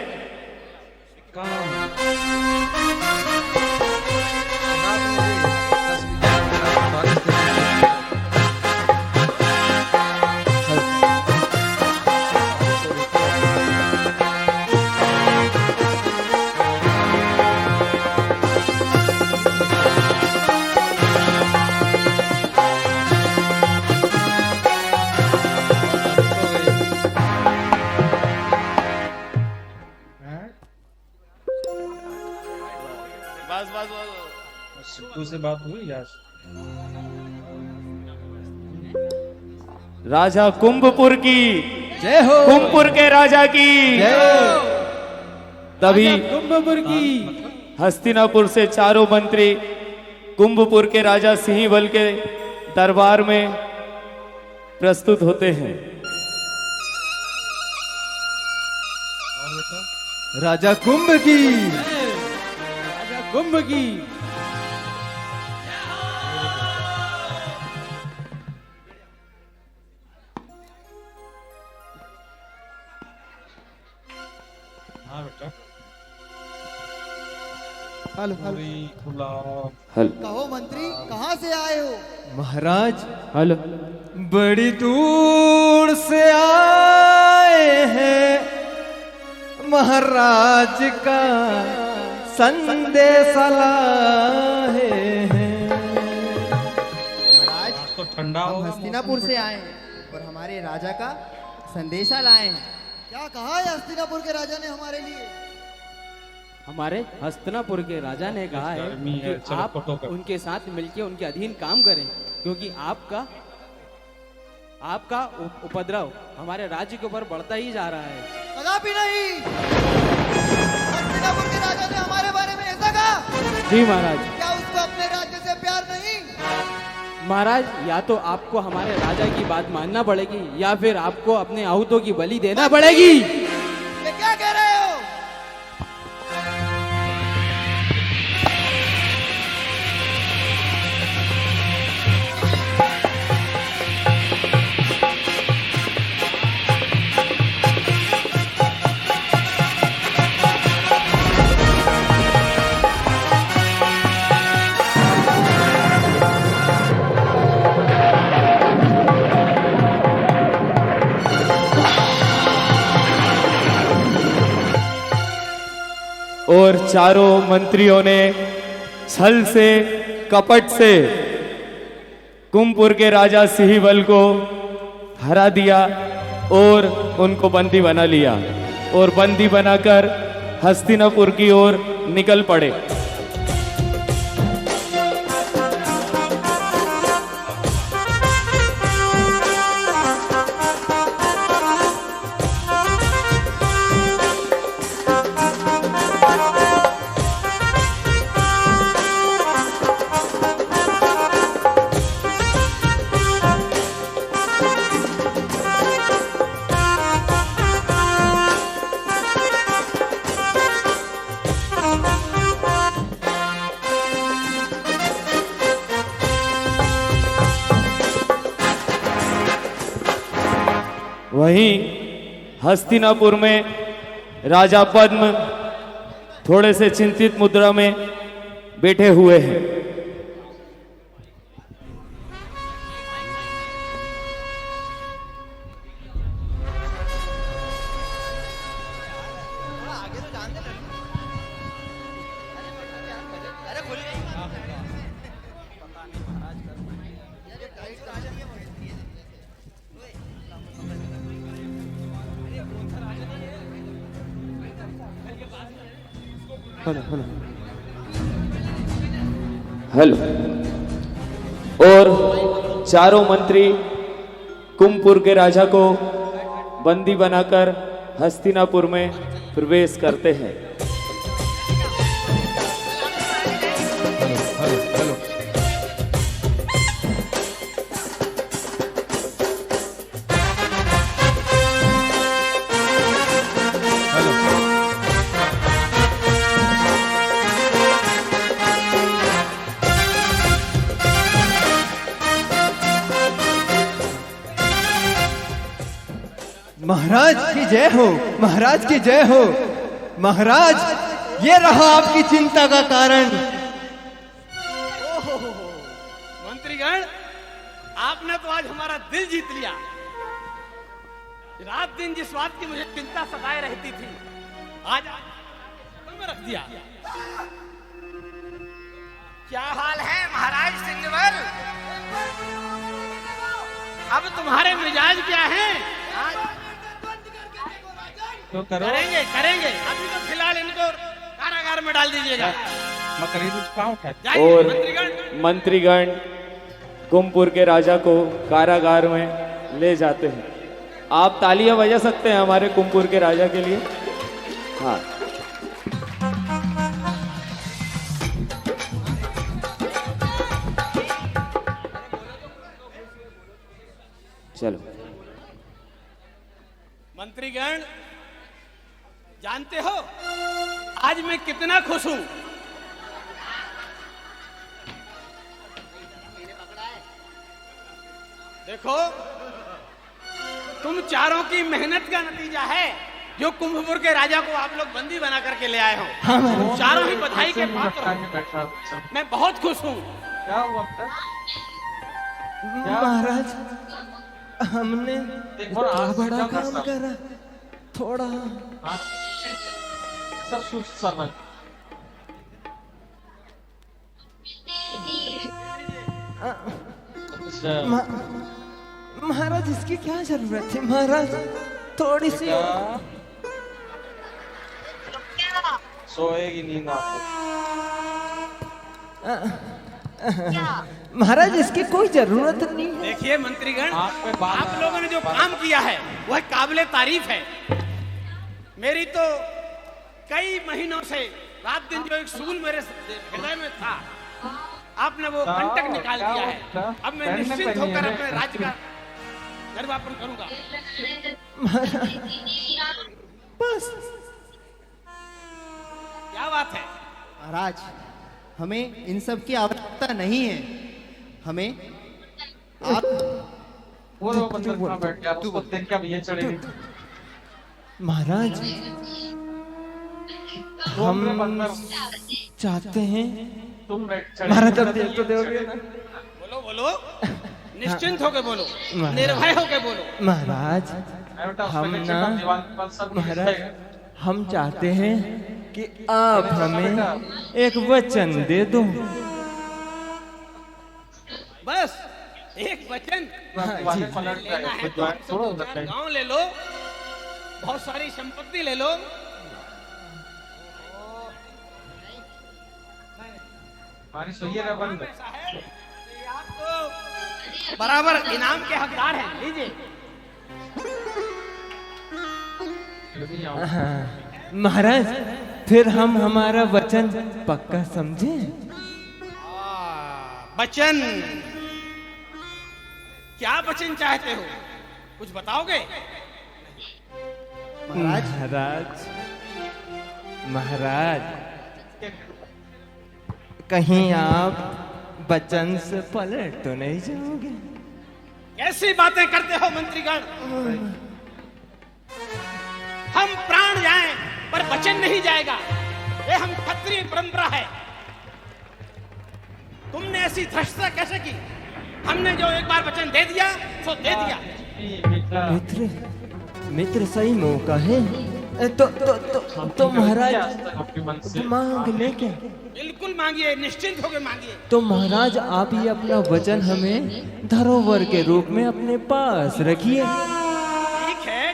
Speaker 12: सिद्धू से बात हुई यार?
Speaker 7: राजा कुंभपुर की
Speaker 9: जय हो।
Speaker 7: कुंभपुर के राजा की
Speaker 9: जय हो।
Speaker 7: तभी
Speaker 11: कुंभपुर की
Speaker 7: हस्तिनापुर से चारों मंत्री कुंभपुर के राजा सिंहबल के दरबार में प्रस्तुत होते हैं।
Speaker 9: राजा कुंभ की,
Speaker 11: राजा कुंभ की।
Speaker 12: हाँ बेटा।
Speaker 10: हेलो
Speaker 7: हल
Speaker 10: कहो मंत्री, कहाँ से आए हो?
Speaker 9: महाराज
Speaker 7: हल
Speaker 9: बड़ी दूर से आए हैं, महाराज का संदेश लाए हैं।
Speaker 10: महाराज
Speaker 12: तो ठंडा
Speaker 10: हम
Speaker 12: होगा।
Speaker 10: हस्तिनापुर से आए हैं और हमारे राजा का संदेशा लाए हैं। क्या कहा है हस्तिनापुर के राजा ने हमारे लिए?
Speaker 11: हमारे हस्तिनापुर के राजा ने कहा है
Speaker 12: गर्मी है,
Speaker 11: कि
Speaker 12: चलो
Speaker 11: आप
Speaker 12: फोटो कर।
Speaker 11: उनके साथ मिलकर उनके अधीन काम करें, क्योंकि आपका उपद्रव हमारे राज्य के ऊपर बढ़ता ही जा रहा है।
Speaker 10: कदापि नहीं। हस्तिनापुर के राजा ने हमारे बारे में ऐसा कहा?
Speaker 11: जी महाराज।
Speaker 10: क्या उसको अपने राज्य से प्यार नहीं?
Speaker 11: महाराज, या तो आपको हमारे राजा की बात मानना पड़ेगी या फिर आपको अपने आहूतों की बलि देना पड़ेगी।
Speaker 10: ये क्या कह रहे हो?
Speaker 7: और चारों मंत्रियों ने छल से कपट से कुंभपुर के राजा सिंहबल को हरा दिया और उनको बंदी बना लिया और बंदी बनाकर हस्तिनापुर की ओर निकल पड़े। वहीं हस्तिनापुर में राजा पद्म थोड़े से चिंतित मुद्रा में बैठे हुए हैं। हेलो। और चारों मंत्री कुंभपुर के राजा को बंदी बनाकर हस्तिनापुर में प्रवेश करते हैं।
Speaker 9: महाराज की जय हो, महाराज की जय हो। महाराज, ये रहा आपकी चिंता का कारण।
Speaker 5: मंत्रीगण, आपने तो आज हमारा दिल जीत लिया। रात दिन जिस बात की मुझे चिंता सताए रहती थी, आज में रख दिया। क्या हाल है महाराज सिंगवर? अब तुम्हारे मिजाज क्या हैं?
Speaker 12: तो करो।
Speaker 5: करेंगे करेंगे, अभी तो फिलहाल इनको कारागार में डाल दीजिएगा।
Speaker 12: मैं करीब पाऊँ।
Speaker 7: और मंत्रीगण कुंभपुर के राजा को कारागार में ले जाते हैं। आप तालियां बजा सकते हैं हमारे कुंभपुर के राजा के लिए। हाँ, चलो।
Speaker 5: मंत्रीगण, जानते हो आज मैं कितना खुश हूं। देखो, तुम चारों की मेहनत का नतीजा है जो कुंभपुर के राजा को आप लोग बंदी बना करके ले आए हो। चारों ही बधाई के पात्र हो। मैं बहुत खुश हूं।
Speaker 12: क्या हुआ?
Speaker 9: महाराज, हमने बड़ा काम करा, थोड़ा
Speaker 12: सब सोच समझ।
Speaker 9: महाराज, इसकी क्या जरूरत थी? महाराज, थोड़ी सी
Speaker 12: सोएगी नींद आपको।
Speaker 9: महाराज, इसकी कोई जरूरत नहीं है।
Speaker 5: देखिए मंत्रीगण, आप लोगों ने जो काम किया है वह काबिले तारीफ है। मेरी तो कई महीनों से रात दिन जो एक सूल मेरे हृदय में था, आपने वो कंटक निकाल दिया है। अब मैं निश्चिंत होकर अपने राज्य का निर्वापन करूंगा।
Speaker 9: बस,
Speaker 5: क्या बात है
Speaker 10: महाराज? हमें इन सब की आवश्यकता नहीं है। हमें आप
Speaker 12: वो बंदर कहाँ बैठ गया? उसको देख के अब ये चढ़ेगी।
Speaker 9: महाराज, हम चाहते हैं
Speaker 12: तुम बैठ
Speaker 9: महाराज, अब देख तो दोगे ना?
Speaker 5: बोलो बोलो, निश्चिंत होके बोलो, निर्भय होके बोलो।
Speaker 9: महाराज, महाराज, हम चाहते हैं कि आप हमें एक वचन दे दो।
Speaker 5: बस एक वचन? गांव ले लो, बहुत सारी संपत्ति ले लो।
Speaker 12: हमारी सुइया बंद।
Speaker 5: आप तो बराबर इनाम के हकदार हैं। लीजिए।
Speaker 9: महाराज, फिर हम हमारा वचन पक्का समझे।
Speaker 5: वचन? क्या वचन चाहते हो? कुछ बताओगे?
Speaker 9: महाराज, महाराज, कहीं आप वचन से पलट तो नहीं जाओगे?
Speaker 5: कैसी बातें करते हो मंत्रीगण? हम प्राण जाएं पर वचन नहीं जाएगा। ये हम क्षत्रिय परंपरा है। तुमने ऐसी धृष्टता कैसे की? हमने जो एक बार वचन दे दिया सो दे दिया।
Speaker 9: मित्र, मित्र सही मौका है। तो महाराज, मांग ले क्या?
Speaker 5: बिल्कुल मांगिए, निश्चिंत होकर मांगिए।
Speaker 9: तो महाराज, आप ये अपना वचन हमें धरोहर के रूप में अपने पास रखिए।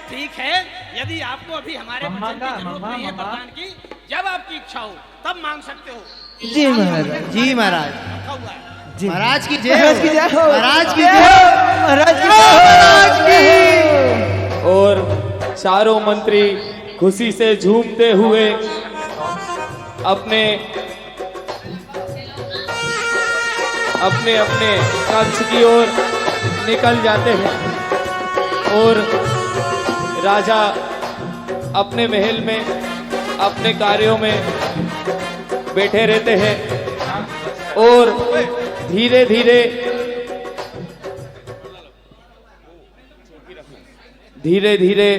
Speaker 5: ठीक है। यदि आपको अभी हमारे वचन की जरूरत नहीं है वरदान की, जब आपकी इच्छा हो तब मांग सकते हो।
Speaker 10: जी महाराज, जी महाराज, महाराज की जय हो,
Speaker 9: महाराज की जय हो,
Speaker 10: महाराज की जय हो,
Speaker 9: महाराज की।
Speaker 7: और चारों मंत्री खुशी से झूमते हुए अपने अपने अपने कक्ष की ओर निकल जाते हैं और राजा अपने महल में अपने कार्यों में बैठे रहते हैं और धीरे धीरे धीरे धीरे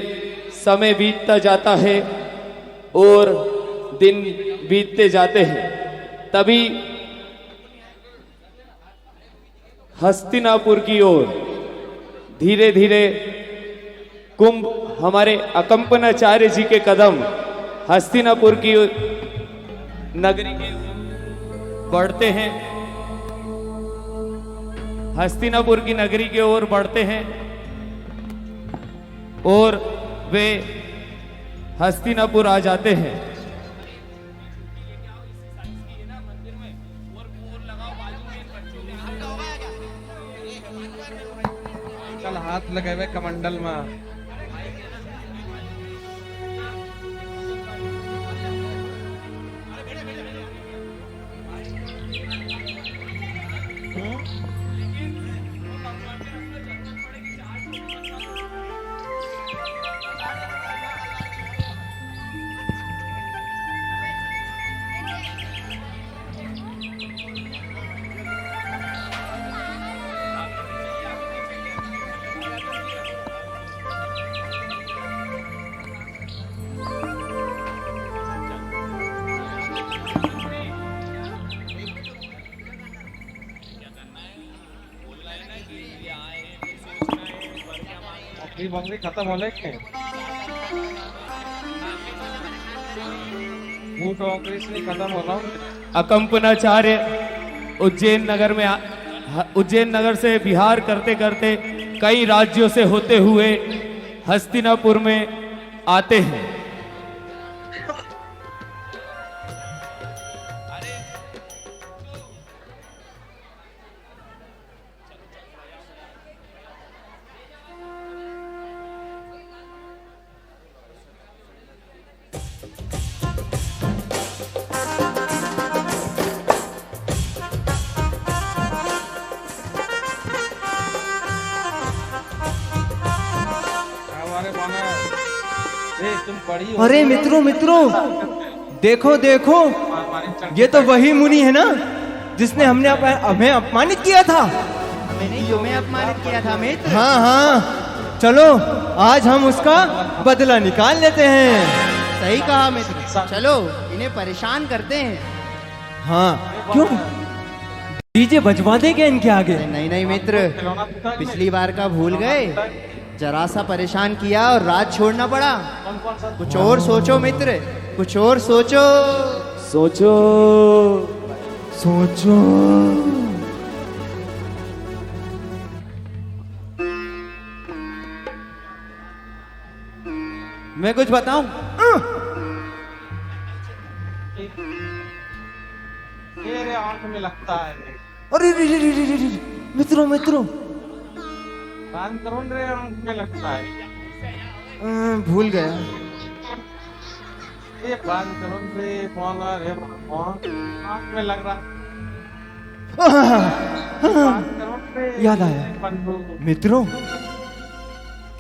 Speaker 7: समय बीतता जाता है और दिन बीतते जाते हैं। तभी हस्तिनापुर की ओर धीरे धीरे कुंभ हमारे अकंपनाचार्य जी के कदम हस्तिनापुर की नगरी के बढ़ते हैं, हस्तिनापुर की नगरी की ओर बढ़ते हैं और वे हस्तिनापुर आ जाते हैं।
Speaker 12: कल हाथ लगे हुए कमंडल में। बंगली खत्म होने के खत्म हो रहा हूँ।
Speaker 7: अकंपनाचार्य उज्जैन नगर से बिहार करते करते कई राज्यों से होते हुए हस्तिनापुर में आते हैं।
Speaker 9: अरे मित्रों मित्रों, देखो देखो, ये तो वही मुनि है ना जिसने हमें अपमानित किया था।
Speaker 10: मैंने तुम्हें अपमानित किया था मित्र।
Speaker 9: हाँ हाँ, चलो आज हम उसका बदला निकाल लेते हैं।
Speaker 10: सही कहा मित्र, चलो इन्हें परेशान करते हैं।
Speaker 9: हाँ क्यों, डीजे बजवा दे क्या इनके आगे?
Speaker 10: नहीं नहीं मित्र, पिछली बार का भूल गए, जरा सा परेशान किया और राज छोड़ना पड़ा। कुछ और सोचो मित्र, कुछ और सोचो।
Speaker 7: सोचो
Speaker 9: सोचो। मैं कुछ बताऊं?
Speaker 12: मेरे आंख में लगता है।
Speaker 9: अरे मित्रों मित्रों,
Speaker 12: बांध करो रे, आंख में लगता है।
Speaker 9: भूल गया।
Speaker 12: ये बांध करो रे, फोन रे, आंख में लग रहा।
Speaker 9: याद आया मित्रों,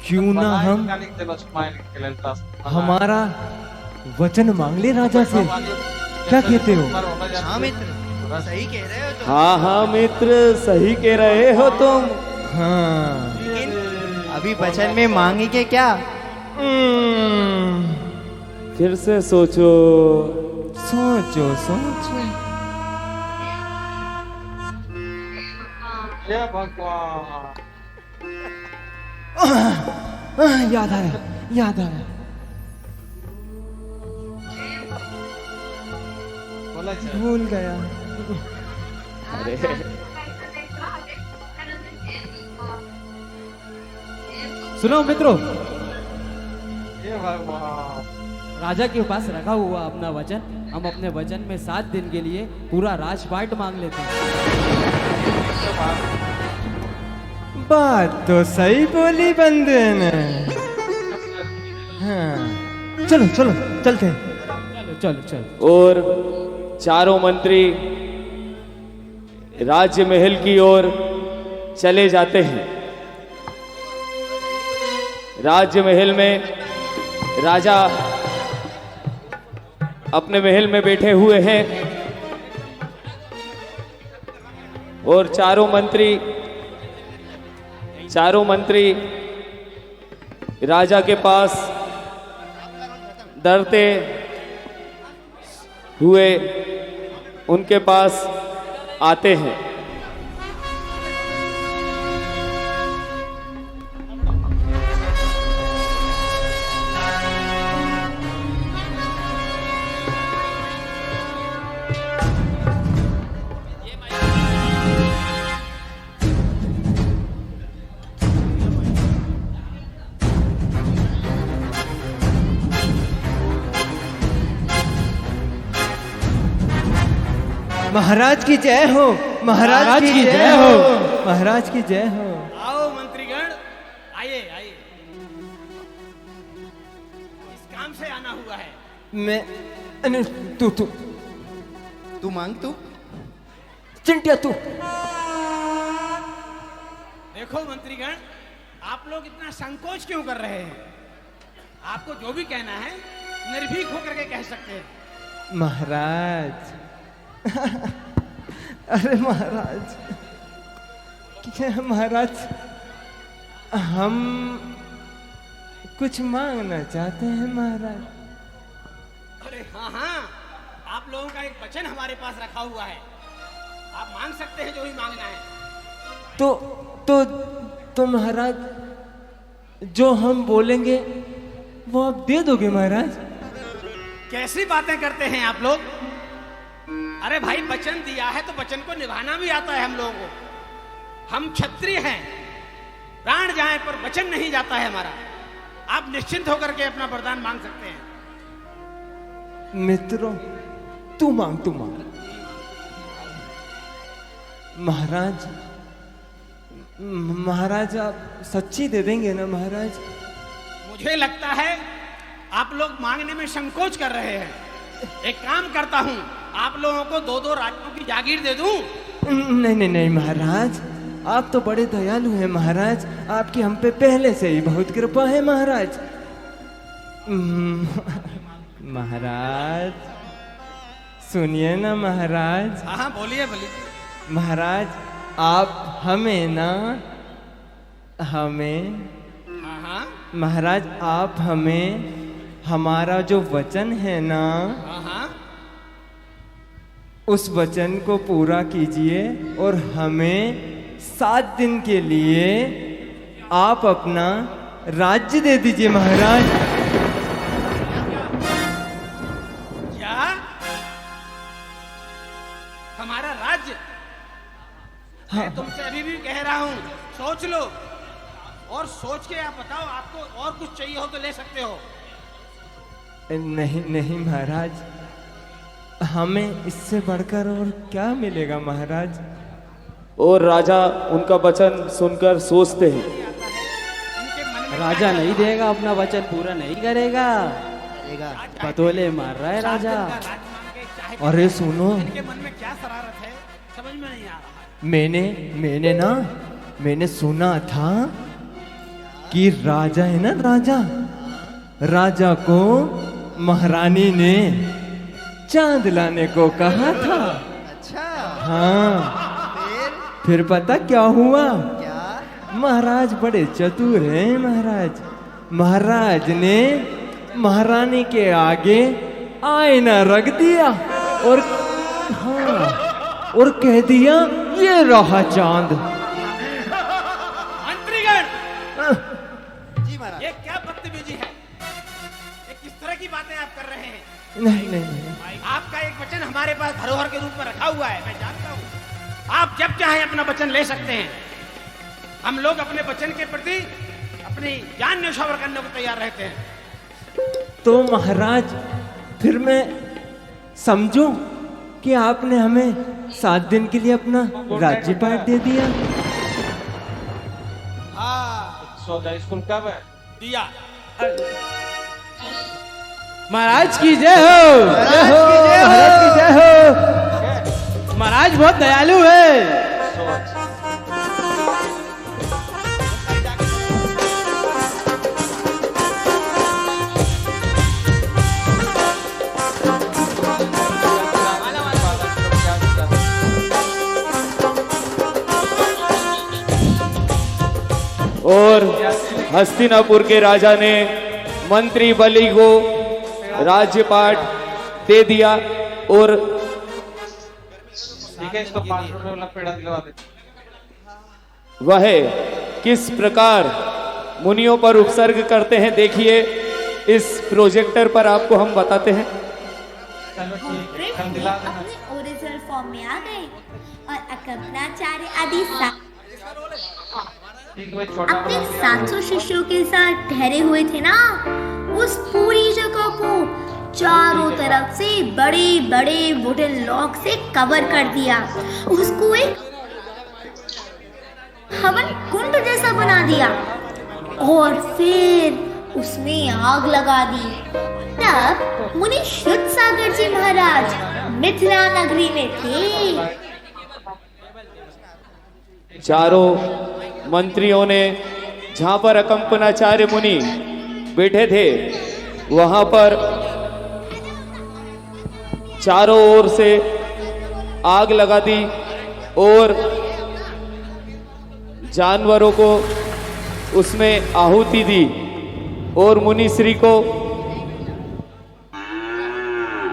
Speaker 9: क्यों ना हम हमारा वचन मांग ले राजा से, क्या कहते हो?
Speaker 10: हाँ मित्र, सही कह रहे हो तुम।
Speaker 7: हाँ हाँ मित्र, सही कह रहे हो तुम।
Speaker 9: हाँ,
Speaker 10: लेकिन अभी वचन में मांगेंगे क्या?
Speaker 7: फिर से सोचो
Speaker 9: सोचो सोचो।
Speaker 12: ये भगवान,
Speaker 9: याद आया याद आया। भूल गया।
Speaker 7: अरे
Speaker 11: सुनो मित्रों,
Speaker 12: ये भगवान,
Speaker 11: राजा के पास रखा हुआ अपना वचन, हम अपने वचन में 7 दिन के लिए पूरा राजपाट मांग लेते हैं।
Speaker 9: बात तो सही बोली बंदे ने। हाँ, चलो चलो चलते हैं।
Speaker 11: चलो चलो चलो।
Speaker 7: और चारों मंत्री राज्य महल की ओर चले जाते हैं। राज्य महल में राजा अपने महल में बैठे हुए हैं और चारों मंत्री राजा के पास डरते हुए उनके पास आते हैं।
Speaker 9: महाराज की जय हो, महाराज की जय हो, महाराज की जय हो।
Speaker 5: आओ मंत्रीगण, आइए आइए। इस काम से आना हुआ है।
Speaker 9: मैं तू तू
Speaker 10: तू मांग तू
Speaker 9: चिंटिया तू।
Speaker 5: देखो मंत्रीगण, आप लोग इतना संकोच क्यों कर रहे हैं? आपको जो भी कहना है निर्भीक होकर के कह सकते हैं।
Speaker 9: महाराज अरे महाराज, क्या महाराज, हम कुछ मांगना चाहते हैं महाराज।
Speaker 5: अरे हाँ हाँ, आप लोगों का एक वचन हमारे पास रखा हुआ है, आप मांग सकते हैं जो भी मांगना है।
Speaker 9: तो महाराज, जो हम बोलेंगे वो आप दे दोगे महाराज?
Speaker 5: कैसी बातें करते हैं आप लोग? अरे भाई, वचन दिया है तो वचन को निभाना भी आता है हम लोगों को। हम क्षत्रिय हैं, प्राण जाए पर वचन नहीं जाता है हमारा। आप निश्चिंत होकर के अपना वरदान मांग सकते हैं।
Speaker 9: मित्रों, तू मांग। महाराज, महाराज आप सच्ची दे देंगे ना महाराज?
Speaker 5: मुझे लगता है आप लोग मांगने में संकोच कर रहे हैं। एक काम करता हूं, आप लोगों को 2-2 राज्यों की जागीर दे दूं।
Speaker 9: नहीं महाराज, आप तो बड़े दयालु हैं महाराज, आपकी हम पे पहले से ही बहुत कृपा है महाराज। महाराज सुनिए ना महाराज।
Speaker 5: हाँ बोलिए बोलिए।
Speaker 9: महाराज, आप हमें ना, हमें,
Speaker 5: हाँ
Speaker 9: महाराज आप हमें हमारा जो वचन है ना,
Speaker 5: हाँ,
Speaker 9: उस वचन को पूरा कीजिए और हमें 7 दिन के लिए आप अपना राज्य दे दीजिए महाराज।
Speaker 5: क्या हमारा राज्य?
Speaker 9: हाँ।
Speaker 5: मैं तुमसे अभी भी कह रहा हूं, सोच लो और सोच के आप बताओ। आपको और कुछ चाहिए हो तो ले सकते हो।
Speaker 9: नहीं महाराज, हमें इससे बढ़कर और क्या मिलेगा महाराज?
Speaker 7: और राजा उनका वचन सुनकर सोचते हैं।
Speaker 11: राजा नहीं देगा, अपना वचन पूरा नहीं करेगा। पतोले मार रहा है राजा।
Speaker 9: अरे सुनो,
Speaker 5: इनके मन में क्या शरारत है समझ में नहीं आ रहा।
Speaker 9: मैंने सुना था कि राजा है ना, राजा को महारानी ने चांद लाने को कहा था।
Speaker 10: अच्छा।
Speaker 9: हाँ, फिर पता क्या हुआ? महाराज बड़े चतुर हैं महाराज। महाराज ने महारानी के आगे आईना रख दिया और और कह दिया, ये रहा चांद।
Speaker 5: मंत्रीगण, ये क्या बदतमीजी है? ये किस तरह की बातें आप कर रहे हैं?
Speaker 9: नहीं।
Speaker 5: आपका एक वचन हमारे पास धरोहर के रूप में रखा हुआ है, मैं जानता हूँ। आप जब चाहें अपना वचन ले सकते हैं। हम लोग अपने वचन के प्रति अपनी जान न्यौछावर करने को तैयार रहते हैं।
Speaker 9: तो महाराज, फिर मैं समझूं कि आपने हमें 7 दिन के लिए अपना राज्यपाट दे दिया?
Speaker 5: हाँ,
Speaker 12: स्कूल कब है?
Speaker 5: दिया।
Speaker 11: महाराज की जय हो,
Speaker 9: महाराज की जय हो।
Speaker 11: महाराज बहुत दयालु है।
Speaker 7: और हस्तिनापुर के राजा ने मंत्री बलि को राज्यपाट दे दिया और
Speaker 12: ठीक है, इसको 5 रुपए वाला पेड़ा दिलवा दे।
Speaker 7: वह किस प्रकार मुनियों पर उपसर्ग करते हैं, देखिए इस प्रोजेक्टर पर आपको हम बताते हैं।
Speaker 12: चलो ठीक है, हम
Speaker 3: अपने
Speaker 12: दिला देना।
Speaker 3: ओरिजिनल फॉर्म में आ गए और अकम्पनाचार्य आदि
Speaker 12: ठीक है, छोटा
Speaker 3: अपने
Speaker 12: वाला
Speaker 3: 700 शिष्यों के साथ ठहरे हुए थे ना, उस पूरी जगह को चारों तरफ से बड़े बड़े वुडन लॉक से कवर कर दिया। उसको एक हवन कुंड जैसा बना दिया और फिर उसमें आग लगा दी। तब मुनि शुद्ध सागर जी महाराज मिथिला नगरी में थे।
Speaker 7: चारों मंत्रियों ने जहां पर अकम्पनाचार्य मुनि बैठे थे वहां पर चारों ओर से आग लगा दी और जानवरों को उसमें आहुति दी और मुनि श्री को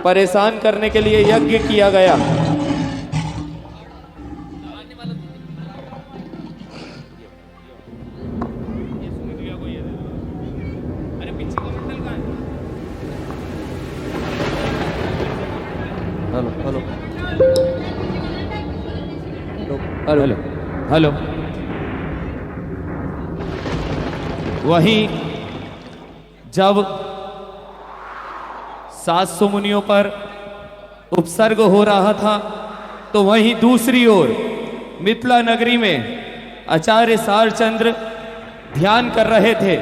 Speaker 7: परेशान करने के लिए यज्ञ किया गया। Hello hello. वहीं जब 700 मुनियों पर उपसर्ग हो रहा था तो वहीं दूसरी ओर मिथिला नगरी में आचार्य सारचंद्र ध्यान कर रहे थे।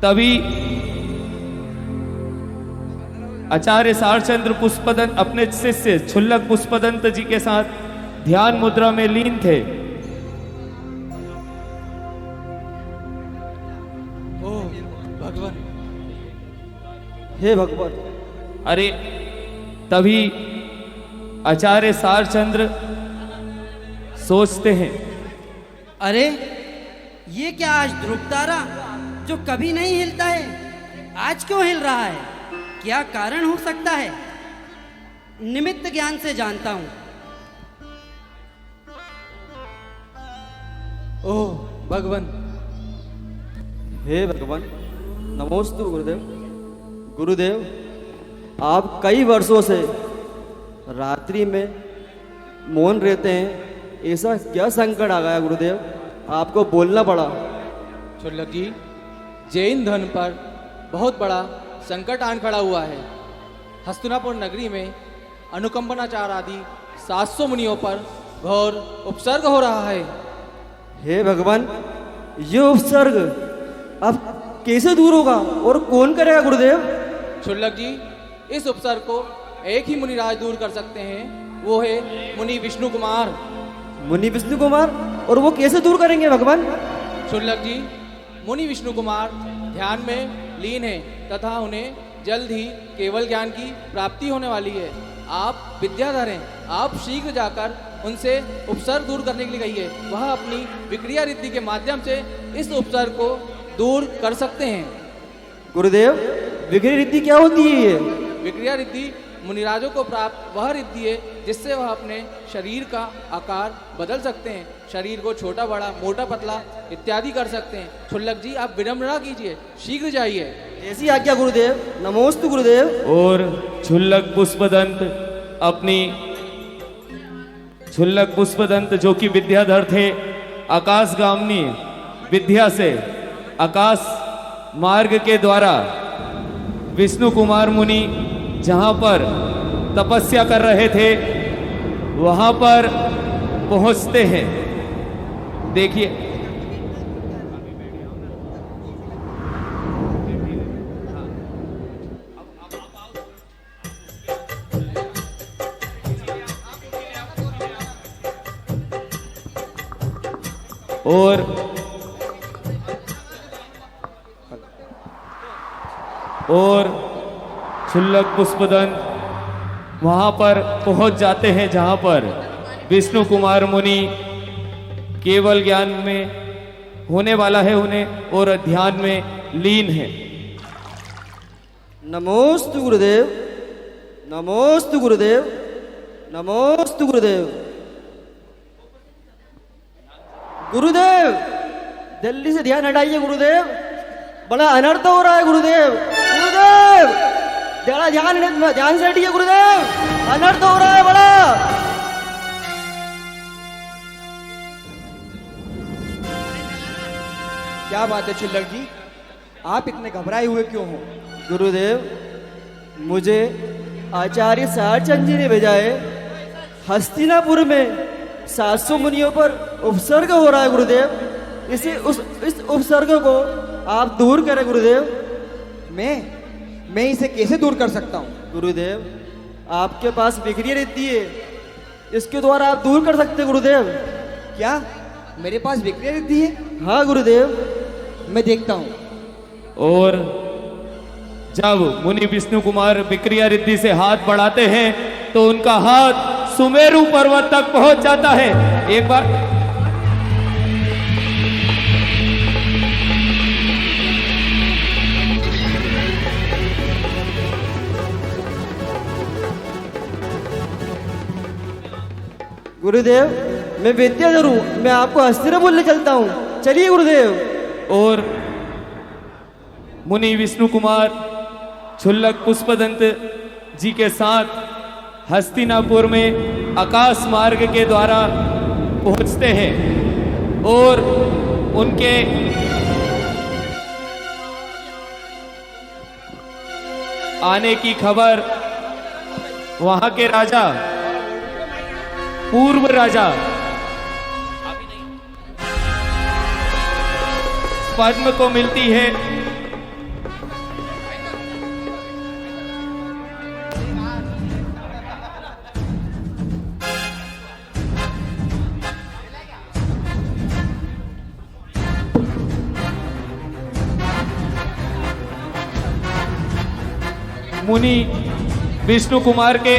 Speaker 7: तभी आचार्य सारचंद्र पुष्पदंत अपने शिष्य क्षुल्लक पुष्पदंत जी के साथ ध्यान मुद्रा में लीन थे।
Speaker 11: ओ भगवान,
Speaker 9: हे भगवान।
Speaker 7: अरे तभी आचार्य सारचंद्र सोचते हैं,
Speaker 13: अरे ये क्या आज ध्रुव तारा जो कभी नहीं हिलता है आज क्यों हिल रहा है? क्या कारण हो सकता है? निमित्त ज्ञान से जानता हूं।
Speaker 11: ओह भगवान,
Speaker 9: हे भगवान, नमोस्तु गुरुदेव। गुरुदेव, आप कई वर्षों से रात्रि में मौन रहते हैं, ऐसा क्या संकट आ गया गुरुदेव, आपको बोलना पड़ा?
Speaker 11: क्षुल्लक जी, जैन धर्म पर बहुत बड़ा संकट आन खड़ा हुआ है। हस्तिनापुर नगरी में अनुकंपनाचार आदि 700 मुनियों पर घोर उपसर्ग हो रहा है।
Speaker 9: हे भगवान, ये उपसर्ग अब कैसे दूर होगा और कौन करेगा गुरुदेव?
Speaker 11: क्षुल्लक जी, इस उपसर्ग को एक ही मुनिराज दूर कर सकते हैं, वो है मुनि विष्णु कुमार।
Speaker 9: मुनि विष्णु कुमार? और वो कैसे दूर करेंगे भगवान?
Speaker 11: क्षुल्लक जी, मुनि विष्णु कुमार ध्यान में लीन है तथा उन्हें जल्द ही केवल ज्ञान की प्राप्ति होने वाली है। आप विद्याधर हैं, आप शीघ्र जाकर उनसे उपसर्ग दूर करने के लिए कहिए। वह अपनी विक्रिया रिद्धि के माध्यम से इस उपसर्ग को दूर कर सकते हैं।
Speaker 9: गुरुदेव, विक्रिया रिद्धि क्या होती है ये?
Speaker 11: विक्रिया रिद्धि मुनिराजों को प्राप्त वह रिद्धि है जिससे वह अपने शरीर का आकार बदल सकते हैं। शरीर को छोटा बड़ा, मोटा पतला इत्यादि कर सकते हैं। क्षुल्लक जी, आप विडम्बना कीजिए, शीघ्र जाइए।
Speaker 9: ऐसी आज्ञा गुरुदेव। नमोस्तु गुरुदेव।
Speaker 7: और क्षुल्लक पुष्पदंत जो कि विद्याधर थे, आकाशगामिनी विद्या से आकाश मार्ग के द्वारा विष्णु कुमार मुनि जहां पर तपस्या कर रहे थे वहां पर पहुंचते हैं। देखिए, और क्षुल्लक पुष्पदंत वहां पर पहुंच जाते हैं जहां पर विष्णु कुमार मुनि केवल ज्ञान में होने वाला है उन्हें और ध्यान में लीन है।
Speaker 6: नमोस्तु गुरुदेव, नमोस्तु गुरुदेव, नमोस्तु गुरुदेव। गुरुदेव जल्दी से ध्यान हटाइए गुरुदेव, बड़ा अनर्थ हो रहा है गुरुदेव। गुरुदेव जरा ध्यान से हटिए गुरुदेव, अनर्थ हो रहा है बड़ा। क्या बात है छुल्लक जी, आप इतने घबराए हुए क्यों हो? गुरुदेव मुझे आचार्य सारचंद जी ने भेजा है, हस्तिनापुर में 700 मुनियों पर उपसर्ग हो रहा है गुरुदेव। इस उपसर्ग को आप दूर करें गुरुदेव। मैं इसे कैसे दूर कर सकता हूँ? गुरुदेव आपके पास बिक्री रहती है, इसके द्वारा आप दूर कर सकते हैं गुरुदेव। क्या मेरे पास बिक्री रहती है? हाँ गुरुदेव, मैं देखता हूँ।
Speaker 7: और जब मुनि विष्णु कुमार विक्रिया रिद्धि से हाथ बढ़ाते हैं तो उनका हाथ सुमेरु पर्वत तक पहुंच जाता है। एक बार
Speaker 6: गुरुदेव मैं विद्याधर हूँ, मैं आपको हस्तिना बोलने चलता हूँ, चलिए गुरुदेव।
Speaker 7: और मुनि विष्णु कुमार छुल्लक पुष्पदंत जी के साथ हस्तिनापुर में आकाश मार्ग के द्वारा पहुंचते हैं और उनके आने की खबर वहां के राजा, पूर्व राजा पद्म को मिलती है। मुनि विष्णु कुमार के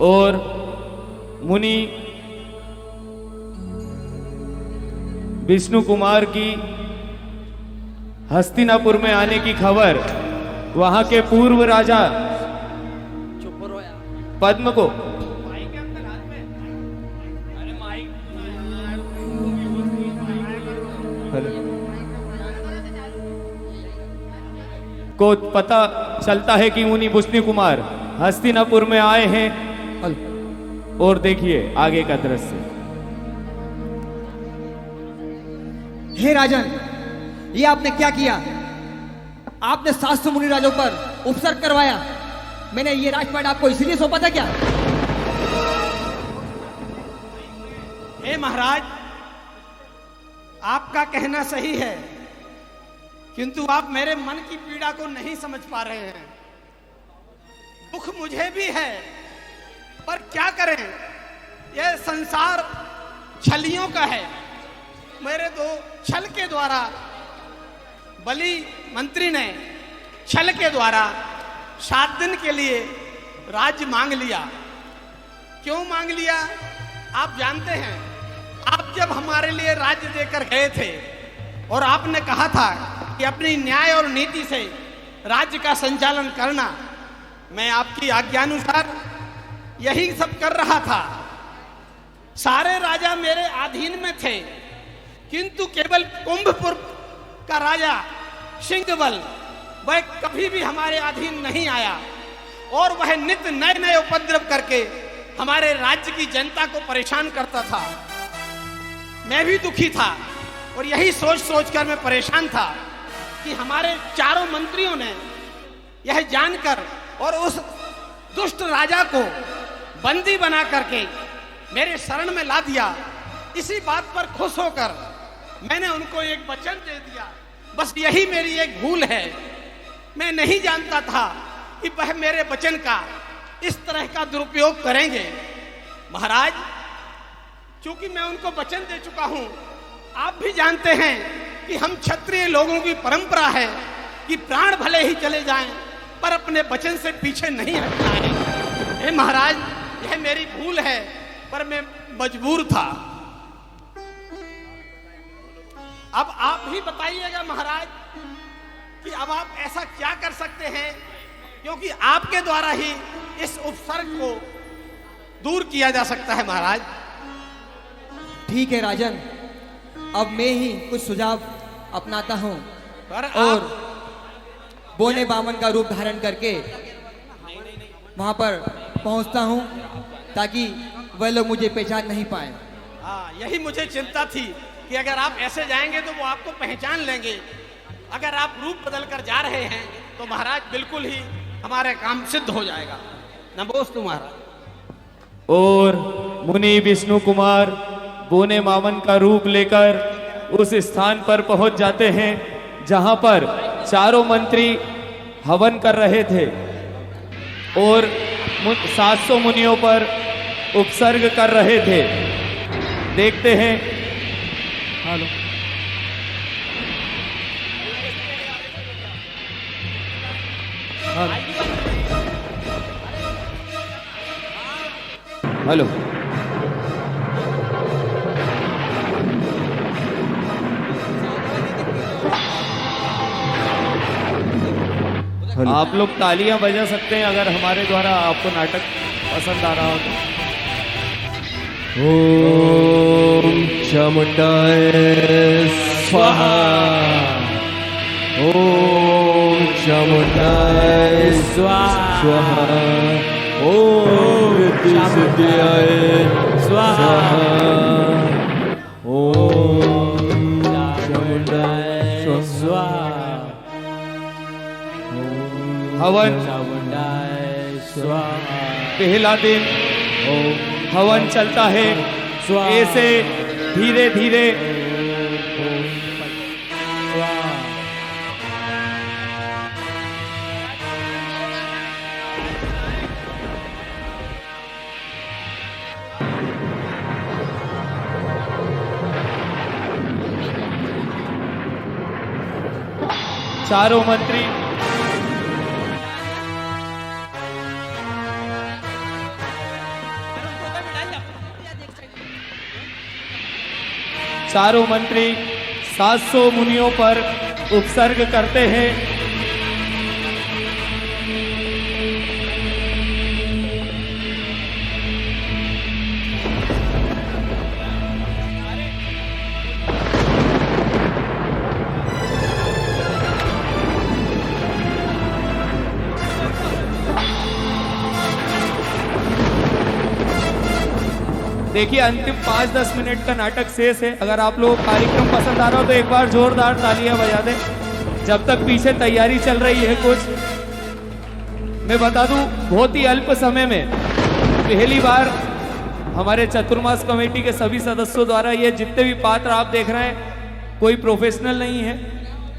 Speaker 7: और मुनि विष्णु कुमार की हस्तिनापुर में आने की खबर वहां के पूर्व राजा पद्म को पता चलता है कि मुनि विष्णु कुमार हस्तिनापुर में आए हैं। और देखिए आगे का दृश्य।
Speaker 6: हे राजन, ये आपने क्या किया? आपने 700 मुनि राजों पर उपसर्ग करवाया। मैंने ये राजपाट आपको इसलिए सौंपा था क्या?
Speaker 5: हे महाराज, आपका कहना सही है, किंतु आप मेरे मन की पीड़ा को नहीं समझ पा रहे हैं। दुख मुझे भी है, पर क्या करें, यह संसार छलियों का है। मेरे दो छल के द्वारा बलि मंत्री ने छल के द्वारा 7 दिन के लिए राज्य मांग लिया। क्यों मांग लिया आप जानते हैं। आप जब हमारे लिए राज्य देकर गए थे और आपने कहा था कि अपनी न्याय और नीति से राज्य का संचालन करना। मैं आपकी आज्ञानुसार यही सब कर रहा था। सारे राजा मेरे अधीन में थे, किंतु केवल कुंभपुर का राजा सिंहबल वह कभी भी हमारे अधीन नहीं आया और वह नित्य नए नए उपद्रव करके हमारे राज्य की जनता को परेशान करता था। मैं भी दुखी था और यही सोच सोच कर मैं परेशान था कि हमारे चारों मंत्रियों ने यह जानकर और उस दुष्ट राजा को बंदी बना करके मेरे शरण में ला दिया। इसी बात पर खुश होकर मैंने उनको एक वचन दे दिया। बस यही मेरी एक भूल है। मैं नहीं जानता था कि वह मेरे वचन का इस तरह का दुरुपयोग करेंगे। महाराज, चूंकि मैं उनको वचन दे चुका हूं, आप भी जानते हैं कि हम क्षत्रिय लोगों की परंपरा है कि प्राण भले ही चले जाएं पर अपने वचन से पीछे नहीं हटना है। हे महाराज, यह मेरी भूल है, पर मैं मजबूर था। अब आप ही बताइएगा महाराज कि अब आप ऐसा क्या कर सकते हैं, क्योंकि आपके द्वारा ही इस उपसर्ग को दूर किया जा सकता है। महाराज,
Speaker 6: ठीक है राजन, अब मैं ही कुछ सुझाव अपनाता हूँ
Speaker 5: पर
Speaker 6: और बोने बामन का रूप धारण करके वहां पर पहुंचता हूँ ताकि वह लोग मुझे पहचान नहीं पाए।
Speaker 5: हाँ, यही मुझे चिंता थी कि अगर आप ऐसे जाएंगे तो वो आपको पहचान लेंगे। अगर आप रूप बदल कर जा रहे हैं तो महाराज बिल्कुल ही हमारे काम सिद्ध हो जाएगा। नमोस्तु महाराज।
Speaker 7: और मुनि विष्णु कुमार बोने मामन का रूप लेकर उस स्थान पर पहुंच जाते हैं जहां पर चारों मंत्री हवन कर रहे थे और 700 मुनियों पर उपसर्ग कर रहे थे। देखते हैं। हेलो, हेलो, आप लोग तालियां बजा सकते हैं अगर हमारे द्वारा आपको नाटक पसंद आ रहा हो तो।
Speaker 9: ओम चामुंडाय स्वाहा। ओम चामुंडाय स्वाहा। ओम ऋद्धिसिद्धियाय स्वाहा। ओम चामुंडाय स्वाहा।
Speaker 7: हवन पहला दिन हवन चलता है। ऐसे धीरे धीरे चारों मंत्री चारों मंत्री 700 मुनियों पर उपसर्ग करते हैं। देखिए, अंतिम 5-10 मिनट का नाटक शेष है। अगर आप लोगों को कार्यक्रम पसंद आ रहा हो तो एक बार जोरदार तालियां बजा दें। जब तक पीछे तैयारी चल रही है कुछ, मैं बता दूं, बहुत ही अल्प समय में पहली बार हमारे चतुर्मास कमेटी के सभी सदस्यों द्वारा ये जितने भी पात्र आप देख रहे हैं, कोई प्रोफेशनल नहीं है,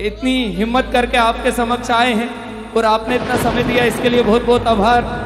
Speaker 7: इतनी हिम्मत करके आपके समक्ष आए हैं और आपने इतना समय दिया, इसके लिए बहुत बहुत आभार।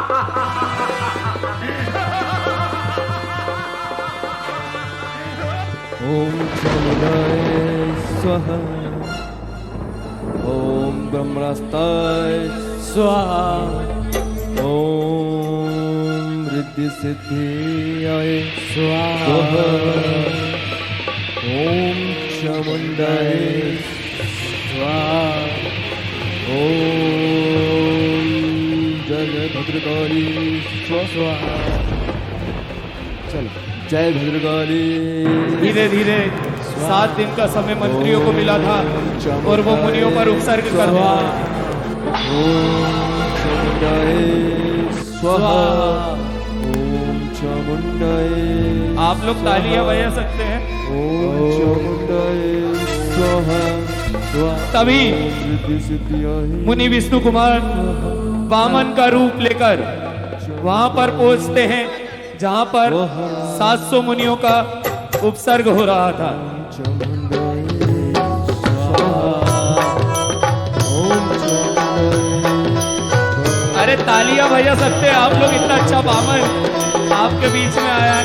Speaker 9: ओम चामुंडाय स्वाहा। ओम ब्रह्मणास्ताय स्वाहा। ओम रिद्धि सिद्धियाय स्वाहा। ओम चामुंडाय स्वाहा। ओम जय भद्रकाली स्वाहा। चलो जय भद्रकाली।
Speaker 7: धीरे धीरे 7 दिन का समय मंत्रियों को मिला था और वो मुनियों पर उपसर्ग कर दिया।
Speaker 9: ओम चामुंडाय स्वाहा। ओम चामुंडाय।
Speaker 7: आप लोग तालियां बजा सकते हैं।
Speaker 9: ओम चामुंडाय स्वाहा।
Speaker 7: तभी मुनि विष्णु कुमार वामन का रूप लेकर वहां पर पहुंचते हैं जहां पर 700 मुनियों का उपसर्ग हो रहा था। अरे तालियां बजा सकते हैं आप लोग, इतना अच्छा वामन आपके बीच में आया है।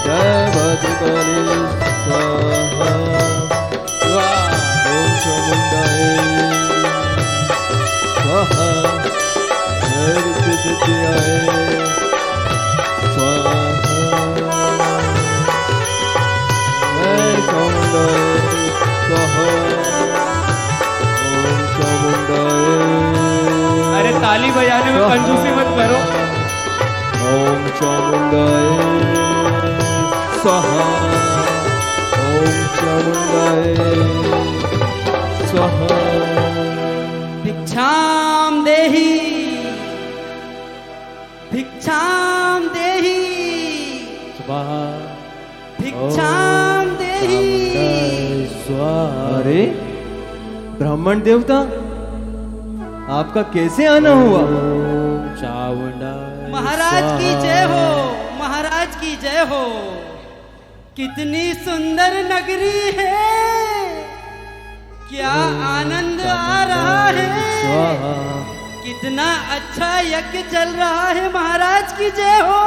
Speaker 9: जय भद्रकाली स्वाहा। ओम चामुंडाय स्वाहा। जय रिद्धि सिद्धियाय स्वाहा। जय चामुंडाय स्वाहा। ओम चामुंडाय।
Speaker 7: अरे ताली बजाने में कंजूसी मत करो।
Speaker 9: ओम चामुंडाय स्वाहा। ओम चामुंडाय स्वाहा।
Speaker 13: भिक्षाम देहि, भिक्षाम देहि,
Speaker 9: स्वाहा।
Speaker 13: भिक्षाम देहि।
Speaker 9: स्वाहा। अरे ब्राह्मण देवता, आपका कैसे आना हुआ? चामुंडाय
Speaker 13: महाराज की जय हो, महाराज की जय हो। कितनी सुंदर नगरी है, क्या आनंद आ रहा है। कितना अच्छा यज्ञ चल रहा है, महाराज की जय हो।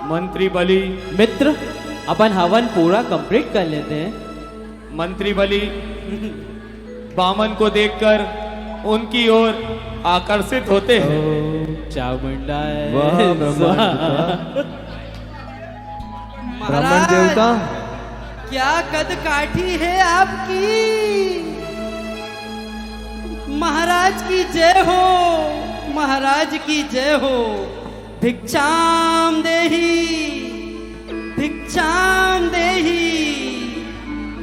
Speaker 7: मंत्री बलि।
Speaker 14: मित्र, अपन हवन पूरा कंप्लीट कर लेते हैं।
Speaker 7: मंत्री बलि वामन को देखकर उनकी ओर आकर्षित होते हैं।
Speaker 14: चामुंडाय
Speaker 9: ब्राह्मण देवता,
Speaker 13: क्या कद काठी है आपकी। महाराज की जय हो, महाराज की जय हो। भिक्षाम देहि, भिक्षाम देहि।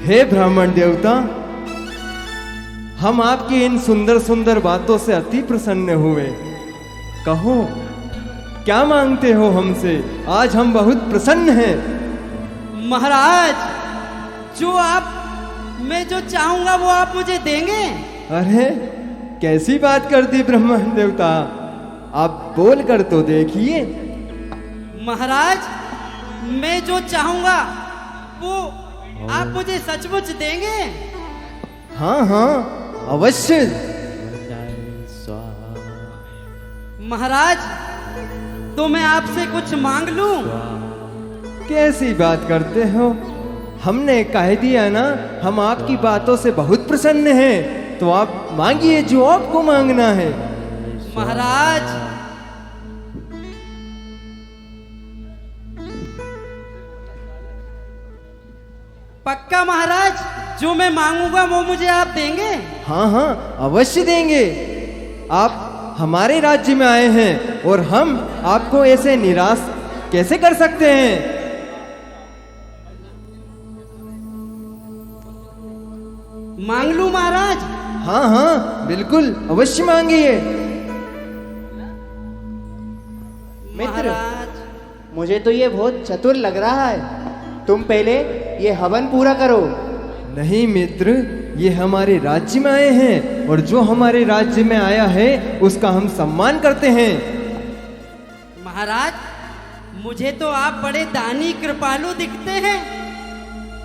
Speaker 9: हे ब्राह्मण देवता, हम आपकी इन सुंदर सुंदर बातों से अति प्रसन्न हुए। कहो क्या मांगते हो हमसे? आज हम बहुत प्रसन्न हैं।
Speaker 13: महाराज, जो आप, मैं जो चाहूंगा वो आप मुझे देंगे।
Speaker 9: अरे कैसी बात कर दी ब्राह्मण देवता, आप बोल कर तो देखिए।
Speaker 13: महाराज, मैं जो चाहूंगा वो आप मुझे सचमुच देंगे।
Speaker 9: हाँ हाँ अवश्य।
Speaker 13: महाराज, तो मैं आपसे कुछ मांग लूं?
Speaker 9: कैसी बात करते हो? हमने कह दिया ना, हम आपकी बातों से बहुत प्रसन्न हैं, तो आप मांगिए जो आपको मांगना है।
Speaker 13: महाराज, पक्का महाराज, जो मैं मांगूंगा वो मुझे आप देंगे?
Speaker 9: हाँ हाँ अवश्य देंगे। आप हमारे राज्य में आए हैं और हम आपको ऐसे निराश कैसे कर सकते हैं?
Speaker 13: मांग लूं महाराज?
Speaker 9: हाँ हाँ बिल्कुल अवश्य मांगिए।
Speaker 10: महाराज, मुझे तो ये बहुत चतुर लग रहा है। तुम पहले ये हवन पूरा करो।
Speaker 9: नहीं मित्र, ये हमारे राज्य में आए हैं और जो हमारे राज्य में आया है उसका हम सम्मान करते हैं।
Speaker 13: महाराज, मुझे तो आप बड़े दानी कृपालु दिखते हैं।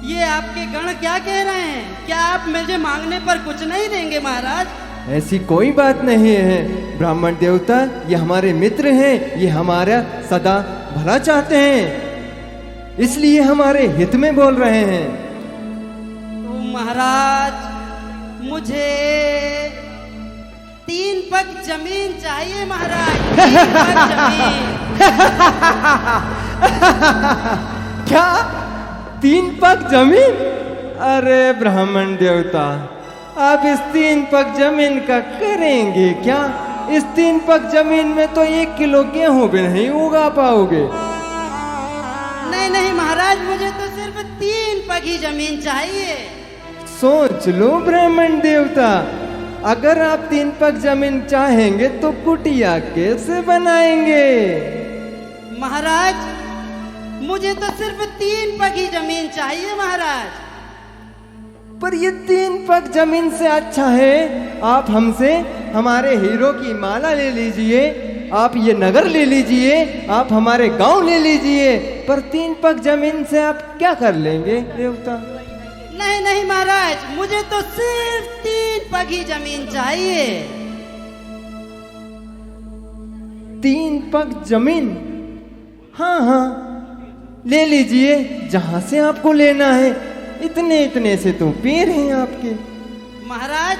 Speaker 13: ये आपके गण क्या कह रहे हैं? क्या आप मुझे मांगने पर कुछ नहीं देंगे महाराज?
Speaker 9: ऐसी कोई बात नहीं है ब्राह्मण देवता, ये हमारे मित्र हैं, ये हमारा सदा भला चाहते हैं, इसलिए हमारे हित में बोल रहे हैं।
Speaker 13: तो महाराज मुझे 3 पग जमीन चाहिए महाराज, 3 पग जमीन।
Speaker 9: क्या 3 पग जमीन? अरे ब्राह्मण देवता, आप इस 3 पग जमीन का करेंगे क्या? इस 3 पग जमीन में तो 1 किलो गेहूं भी नहीं उगा पाओगे।
Speaker 13: नहीं नहीं महाराज, मुझे तो सिर्फ 3 पग ही जमीन चाहिए।
Speaker 9: सोच लो ब्राह्मण देवता, अगर आप 3 पग जमीन चाहेंगे तो कुटिया कैसे बनाएंगे?
Speaker 13: महाराज मुझे तो सिर्फ 3 पग ही जमीन चाहिए महाराज।
Speaker 9: पर ये 3 पग जमीन से अच्छा है आप हमसे हमारे हीरो की माला ले लीजिए, आप ये नगर ले लीजिए, आप हमारे गांव ले लीजिए, पर 3 पग जमीन से आप क्या कर लेंगे देवता?
Speaker 13: नहीं नहीं महाराज, मुझे तो सिर्फ 3 पग ही जमीन चाहिए।
Speaker 9: 3 पग जमीन? हाँ हाँ ले लीजिए, जहां से आपको लेना है। इतने इतने से तो पैर हैं आपके।
Speaker 13: महाराज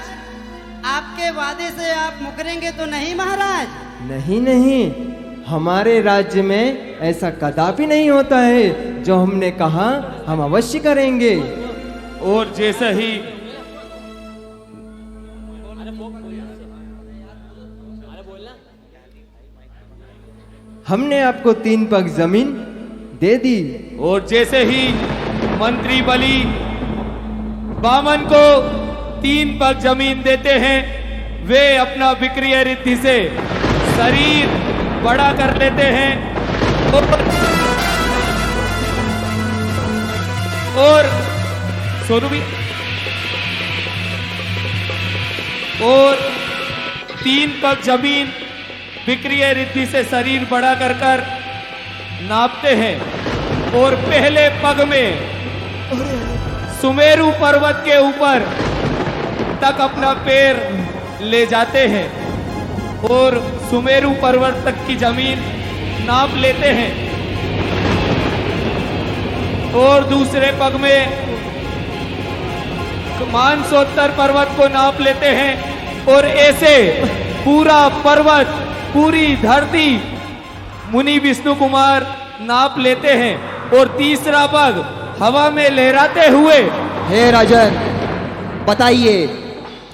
Speaker 13: आपके वादे से आप मुकरेंगे तो नहीं महाराज?
Speaker 9: नहीं नहीं, हमारे राज्य में ऐसा कदापि नहीं होता है, जो हमने कहा हम अवश्य करेंगे।
Speaker 7: और जैसा ही
Speaker 9: हमने आपको 3 पग जमीन दे दी।
Speaker 7: और जैसे ही मंत्री बलि बामन को 3 पग जमीन देते हैं, वे अपना विक्रिय रिद्धि से शरीर बड़ा कर लेते हैं और सोनू भी, और 3 पग जमीन विक्रिय रिद्धि से शरीर बड़ा कर नापते हैं और पहले पग में सुमेरु पर्वत के ऊपर तक अपना पैर ले जाते हैं और सुमेरु पर्वत तक की जमीन नाप लेते हैं और दूसरे पग में मानसोत्तर पर्वत को नाप लेते हैं और ऐसे पूरा पर्वत, पूरी धरती मुनि विष्णु कुमार नाप लेते हैं और तीसरा पग हवा में लहराते हुए,
Speaker 6: हे राजन बताइए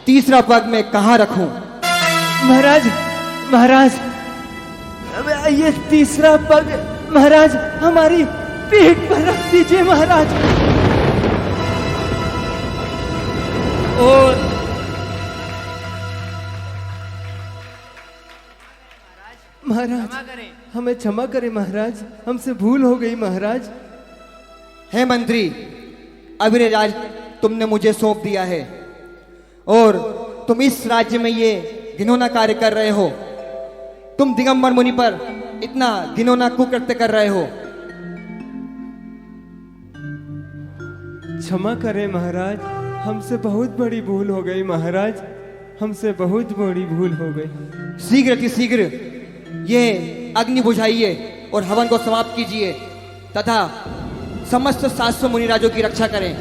Speaker 6: तीसरा पग मैं कहाँ रखूं?
Speaker 9: महाराज महाराज, ये तीसरा पग महाराज हमारी पीठ पर रख दीजिए महाराज।
Speaker 7: और
Speaker 9: महाराज हमें क्षमा करें महाराज, हमसे भूल हो गई महाराज।
Speaker 6: हे मंत्री, अभिनय राज तुमने मुझे सौंप दिया है और तुम इस राज्य में ये घिनौना कार्य कर रहे हो। तुम दिगंबर मुनि पर इतना घिनौना कुकृत्य कर रहे हो।
Speaker 9: क्षमा करें महाराज, हमसे बहुत बड़ी भूल हो गई महाराज, हमसे बहुत बड़ी भूल हो गई।
Speaker 6: शीघ्र की शीघ्र ये अग्नि बुझाइए और हवन को समाप्त कीजिए तथा समस्त 700 मुनिराजों की रक्षा करें।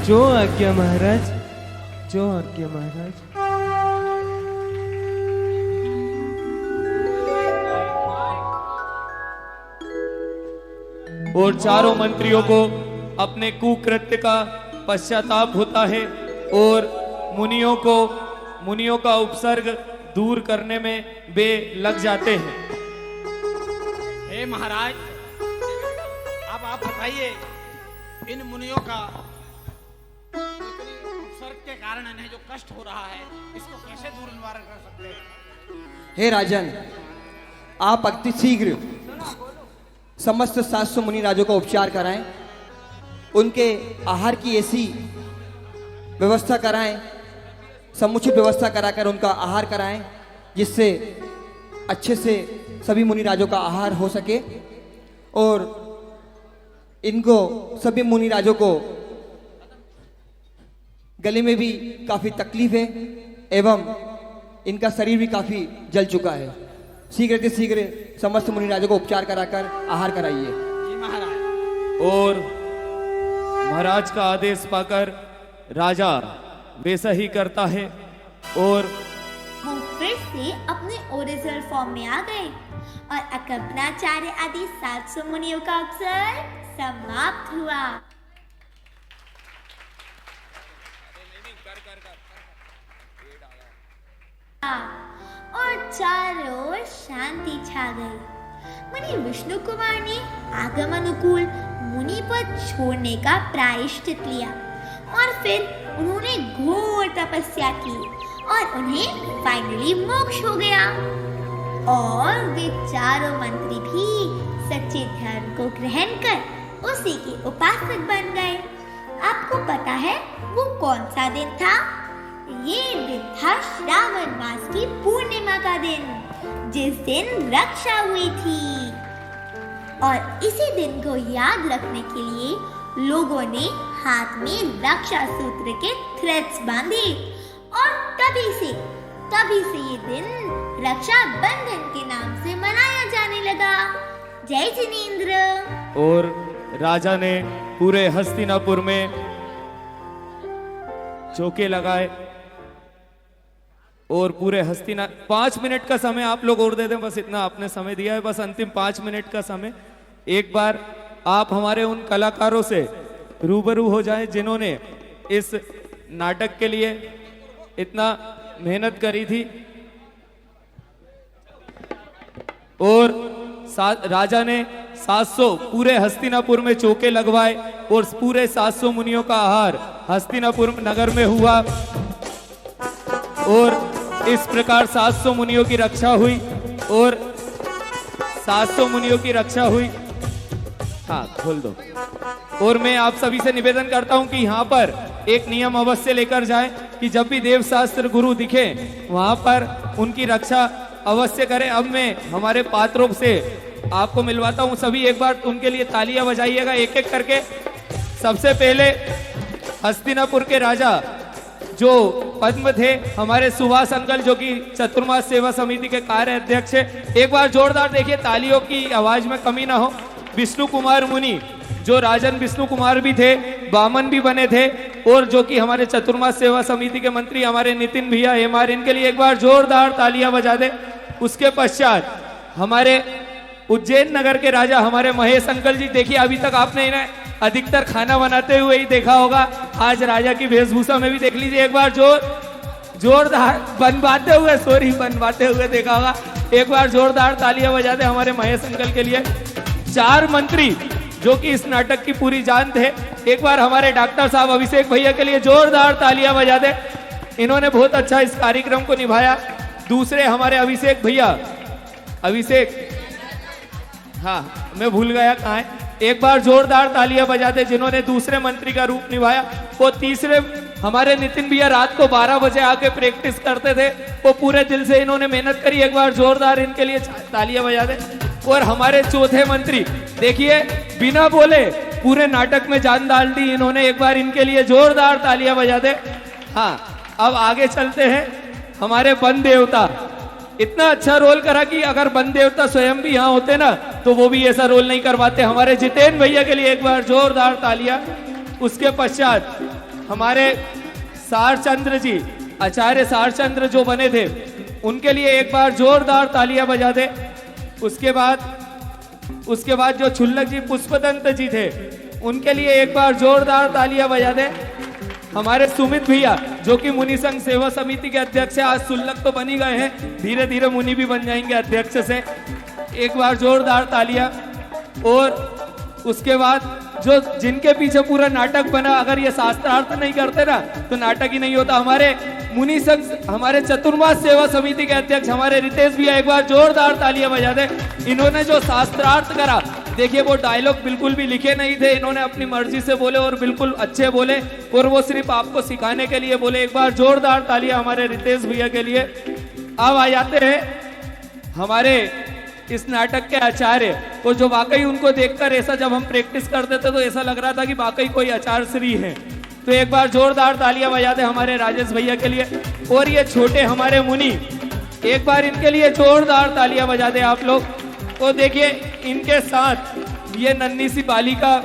Speaker 9: जो आज्ञा महाराज, जो आज्ञा महाराज।
Speaker 7: और चारों मंत्रियों को अपने कुकृत्य का पश्चाताप होता है और मुनियों का उपसर्ग दूर करने में वे लग जाते हैं।
Speaker 5: हे महाराज, अब आप बताइए इन मुनियों का उपसर्ग के कारण इन्हें जो कष्ट हो रहा है, इसको कैसे दूर निवारण कर सकते हैं?
Speaker 6: हे राजन, आप अति शीघ्र समस्त 700 मुनि राजों का उपचार कराएं, उनके आहार की ऐसी व्यवस्था कराएं, समुचित व्यवस्था कराकर उनका आहार कराएं, जिससे अच्छे से सभी मुनि राजों का आहार हो सके और इनको सभी मुनि राजों को गले में भी काफी तकलीफ है एवं इनका शरीर भी काफी जल चुका है। शीघ्र समस्त मुनि राजों को उपचार कराकर आहार कराइए।
Speaker 7: और महाराज का आदेश पाकर राजा वैसा ही करता है और
Speaker 3: वो फिर से अपने ओरिजिनल फॉर्म में आ गए और अकम्पनाचार्य आदि 700 मुनियों का अवसर समाप्त हुआ। और चारों ओर शांति छा गई। मुनि विष्णु कुमार ने आगम अनुकूल मुनि पद छोड़ने का प्रायश्चित लिया और फिर उन्होंने घोर तपस्या की और उन्हें फाइनली मोक्ष हो गया। और वे चारों मंत्री भी सच्चे धर्म को ग्रहण कर उसी के उपासक बन गए। आपको पता है वो कौन सा दिन था? ये दिन था श्रावण मास की पूर्णिमा का दिन, जिस दिन रक्षा हुई थी। और इसी दिन को याद रखने के लिए लोगों ने हाथ में रक्षा सूत्र के थ्रेड्स बांधे और तभी से ये दिन रक्षा बंधन के नाम से मनाया जाने लगा। जय जिनेंद्र।
Speaker 7: और राजा ने पूरे हस्तिनापुर में चौके लगाए और पूरे 5 मिनट का समय आप लोग और दे दें, बस इतना आपने समय दिया है, बस अंतिम 5 मिनट का समय। एक बार आप हमारे उन कलाकारों से रूबरू हो जाएं जिन्होंने इस नाटक के लिए इतना मेहनत करी थी। और राजा ने 700 पूरे हस्तिनापुर में चौके लगवाए और पूरे 700 मुनियों का आहार हस्तिनापुर नगर में हुआ और इस प्रकार 700 मुनियों की रक्षा हुई और 700 मुनियों की रक्षा हुई। हाँ, खोल दो। और मैं आप सभी से निवेदन करता हूं कि यहाँ पर एक नियम अवश्य लेकर जाएं कि जब भी देवशास्त्र गुरु दिखे वहां पर उनकी रक्षा अवश्य करें। अब मैं हमारे पात्रों से आपको मिलवाता हूं, सभी एक बार उनके लिए तालियां बजाइएगा एक एक करके। सबसे पहले हस्तिनापुर के राजा जो पद्म थे हमारे सुभाष अंकल, जो कि चतुर्मास सेवा समिति के कार्य अध्यक्ष है। एक बार जोरदार देखिए, तालियों की आवाज में कमी ना हो। विष्णु कुमार मुनि जो राजन विष्णु कुमार भी थे, बामन भी बने थे, और जो कि हमारे चतुर्मास सेवा समिति के मंत्री हमारे नितिन भैया एमआर, इनके लिए एक बार जोरदार तालियां बजा दे। उसके पश्चात हमारे उज्जैन नगर के राजा हमारे महेश अंकल जी, देखिए अभी तक आपने इन्हें अधिकतर खाना बनाते हुए ही देखा होगा, आज राजा की वेशभूषा में भी देख लीजिए एक बार जोरदार बनवाते हुए देखा होगा। एक बार जोरदार तालियां बजा दे हमारे महेश अंकल के लिए। 4 मंत्री जो कि इस नाटक की पूरी जान थे, एक बार हमारे डॉक्टर साहब अभिषेक भैया के लिए जोरदार तालियां बजा दे, इन्होंने बहुत अच्छा इस कार्यक्रम को निभाया। दूसरे हमारे अभिषेक भैया, अभिषेक, हाँ मैं भूल गया कहाँ है, एक बार जोरदार तालियां बजा दे जिन्होंने दूसरे मंत्री का रूप निभाया। वो तीसरे हमारे नितिन भैया रात को 12 बजे आके प्रैक्टिस करते थे, वो पूरे दिल से इन्होंने मेहनत करी, एक बार जोरदार इनके लिए तालियां बजा दे। और हमारे चौथे मंत्री देखिए बिना बोले पूरे नाटक में जान डाल दी इन्होंने, एक बार इनके लिए जोरदार तालियां बजा दे। हाँ, अब आगे चलते हैं। हमारे वन देवता, इतना अच्छा रोल करा कि अगर वन देवता स्वयं भी यहाँ होते ना तो वो भी ऐसा रोल नहीं करवाते। हमारे जितेंद्र भैया के लिए एक बार जोरदार तालियां। उसके पश्चात हमारे सारचंद्र जी, आचार्य सारचंद्र जो बने थे, उनके लिए एक बार जोरदार तालियां बजा दे। उसके बाद जो छुल्लक जी पुष्पदंत जी थे, उनके लिए एक बार जोरदार तालियां बजा दे। हमारे सुमित भैया जो कि मुनि संघ सेवा समिति के अध्यक्ष है, आज सुल्लक तो बनी गए हैं, धीरे धीरे मुनि भी बन जाएंगे अध्यक्ष से, एक बार जोरदार तालियां। और उसके बाद जो जिनके पीछे पूरा नाटक बना, अगर ये शास्त्रार्थ नहीं करते ना तो नाटक ही नहीं होता। हमारे मुनि संघ, हमारे चतुर्मास सेवा समिति के अध्यक्ष हमारे रितेश भैया, एक बार जोरदार तालियां बजा दे। इन्होंने जो शास्त्रार्थ करा, देखिए वो डायलॉग बिल्कुल भी लिखे नहीं थे, इन्होंने अपनी मर्जी से बोले और बिल्कुल अच्छे बोले, और वो सिर्फ आपको सिखाने के लिए बोले। एक बार जोरदार तालियां हमारे रितेश भैया के लिए। अब आ जाते हैं हमारे
Speaker 15: इस नाटक के आचार्य को, जो वाकई उनको देखकर ऐसा जब हम प्रैक्टिस करते थे तो ऐसा लग रहा था कि वाकई कोई आचार्य श्री है। तो एक बार जोरदार तालियां बजा दे हमारे राजेश भैया के लिए। और ये छोटे हमारे मुनि, एक बार इनके लिए जोरदार तालियां बजा दे आप लोग। तो देखिए इनके साथ ये नन्ही सी बालिका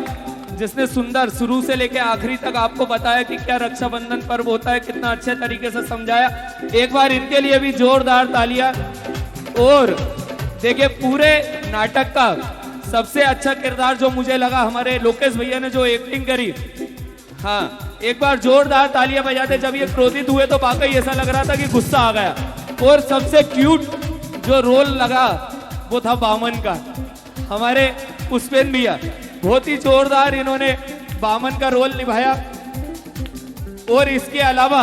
Speaker 15: जिसने सुंदर शुरू से लेकर आखिरी तक आपको बताया कि क्या रक्षाबंधन पर्व होता है, कितना अच्छे तरीके से समझाया। एक बार इनके लिए भी जोरदार तालियां। और देखिए पूरे नाटक का सबसे अच्छा किरदार जो मुझे लगा, हमारे लोकेश भैया ने जो एक्टिंग करी, हाँ एक बार जोरदार तालियां बजाते। जब ये क्रोधित हुए तो वाकई ऐसा लग रहा था कि गुस्सा आ गया। और सबसे क्यूट जो रोल लगा वो था बामन का, हमारे पुष्पेन भैया, बहुत ही जोरदार इन्होंने बामन का रोल निभाया। और इसके अलावा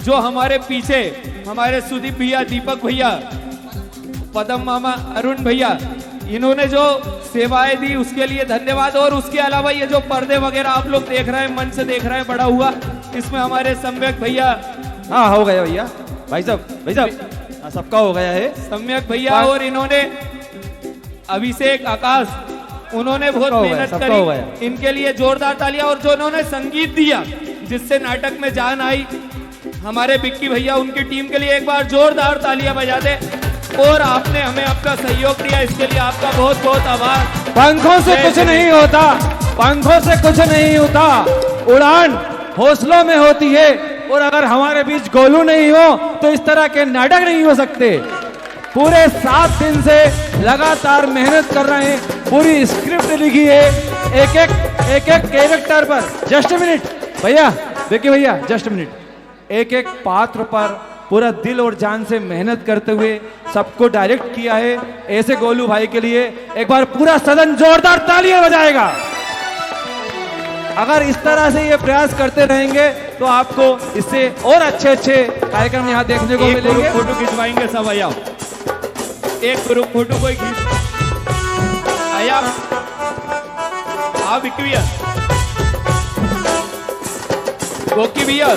Speaker 15: जो हमारे पीछे हमारे सुदीप भैया, दीपक भैया, पदम मामा, अरुण भैया, इन्होंने जो सेवाएं दी उसके लिए धन्यवाद। और उसके अलावा ये जो पर्दे वगैरह आप लोग देख रहे हैं, मन से देख रहे हैं, बड़ा हुआ, इसमें हमारे सम्यक भैया,
Speaker 12: हाँ हो गया भैया, भाई साहब सबका हो गया है,
Speaker 15: सम्यक भैया। और इन्होंने अभिषेक, आकाश, उन्होंने बहुत मेहनत करी, इनके लिए जोरदार तालियां। और जो उन्होंने संगीत दिया जिससे नाटक में जान आई, हमारे बिक्की भैया, उनकी टीम के लिए एक बार जोरदार तालियां बजा दे। और आपने हमें अपना सहयोग दिया, इसके लिए आपका बहुत बहुत आभार।
Speaker 12: पंखों से कुछ नहीं होता, पंखों से कुछ नहीं होता, उड़ान हौसलों में होती है। और अगर हमारे बीच गोलू नहीं हो तो इस तरह के नाटक नहीं हो सकते। पूरे 7 दिन से लगातार मेहनत कर रहे हैं, पूरी स्क्रिप्ट लिखी है, एक एक कैरेक्टर पर। जस्ट मिनट भैया, देखिए भैया, जस्ट मिनट, एक एक पात्र पर पूरा दिल और जान से मेहनत करते हुए सबको डायरेक्ट किया है। ऐसे गोलू भाई के लिए एक बार पूरा सदन जोरदार तालियां बजाएगा। अगर इस तरह से ये प्रयास करते रहेंगे तो आपको इससे और अच्छे अच्छे कार्यक्रम यहाँ देखने को मिलेंगे।
Speaker 15: फोटो खिंचवाएंगे सब, भैया एक ग्रुप फोटो कोई खींच, आया आप विक्की भैया, गोकी भैया,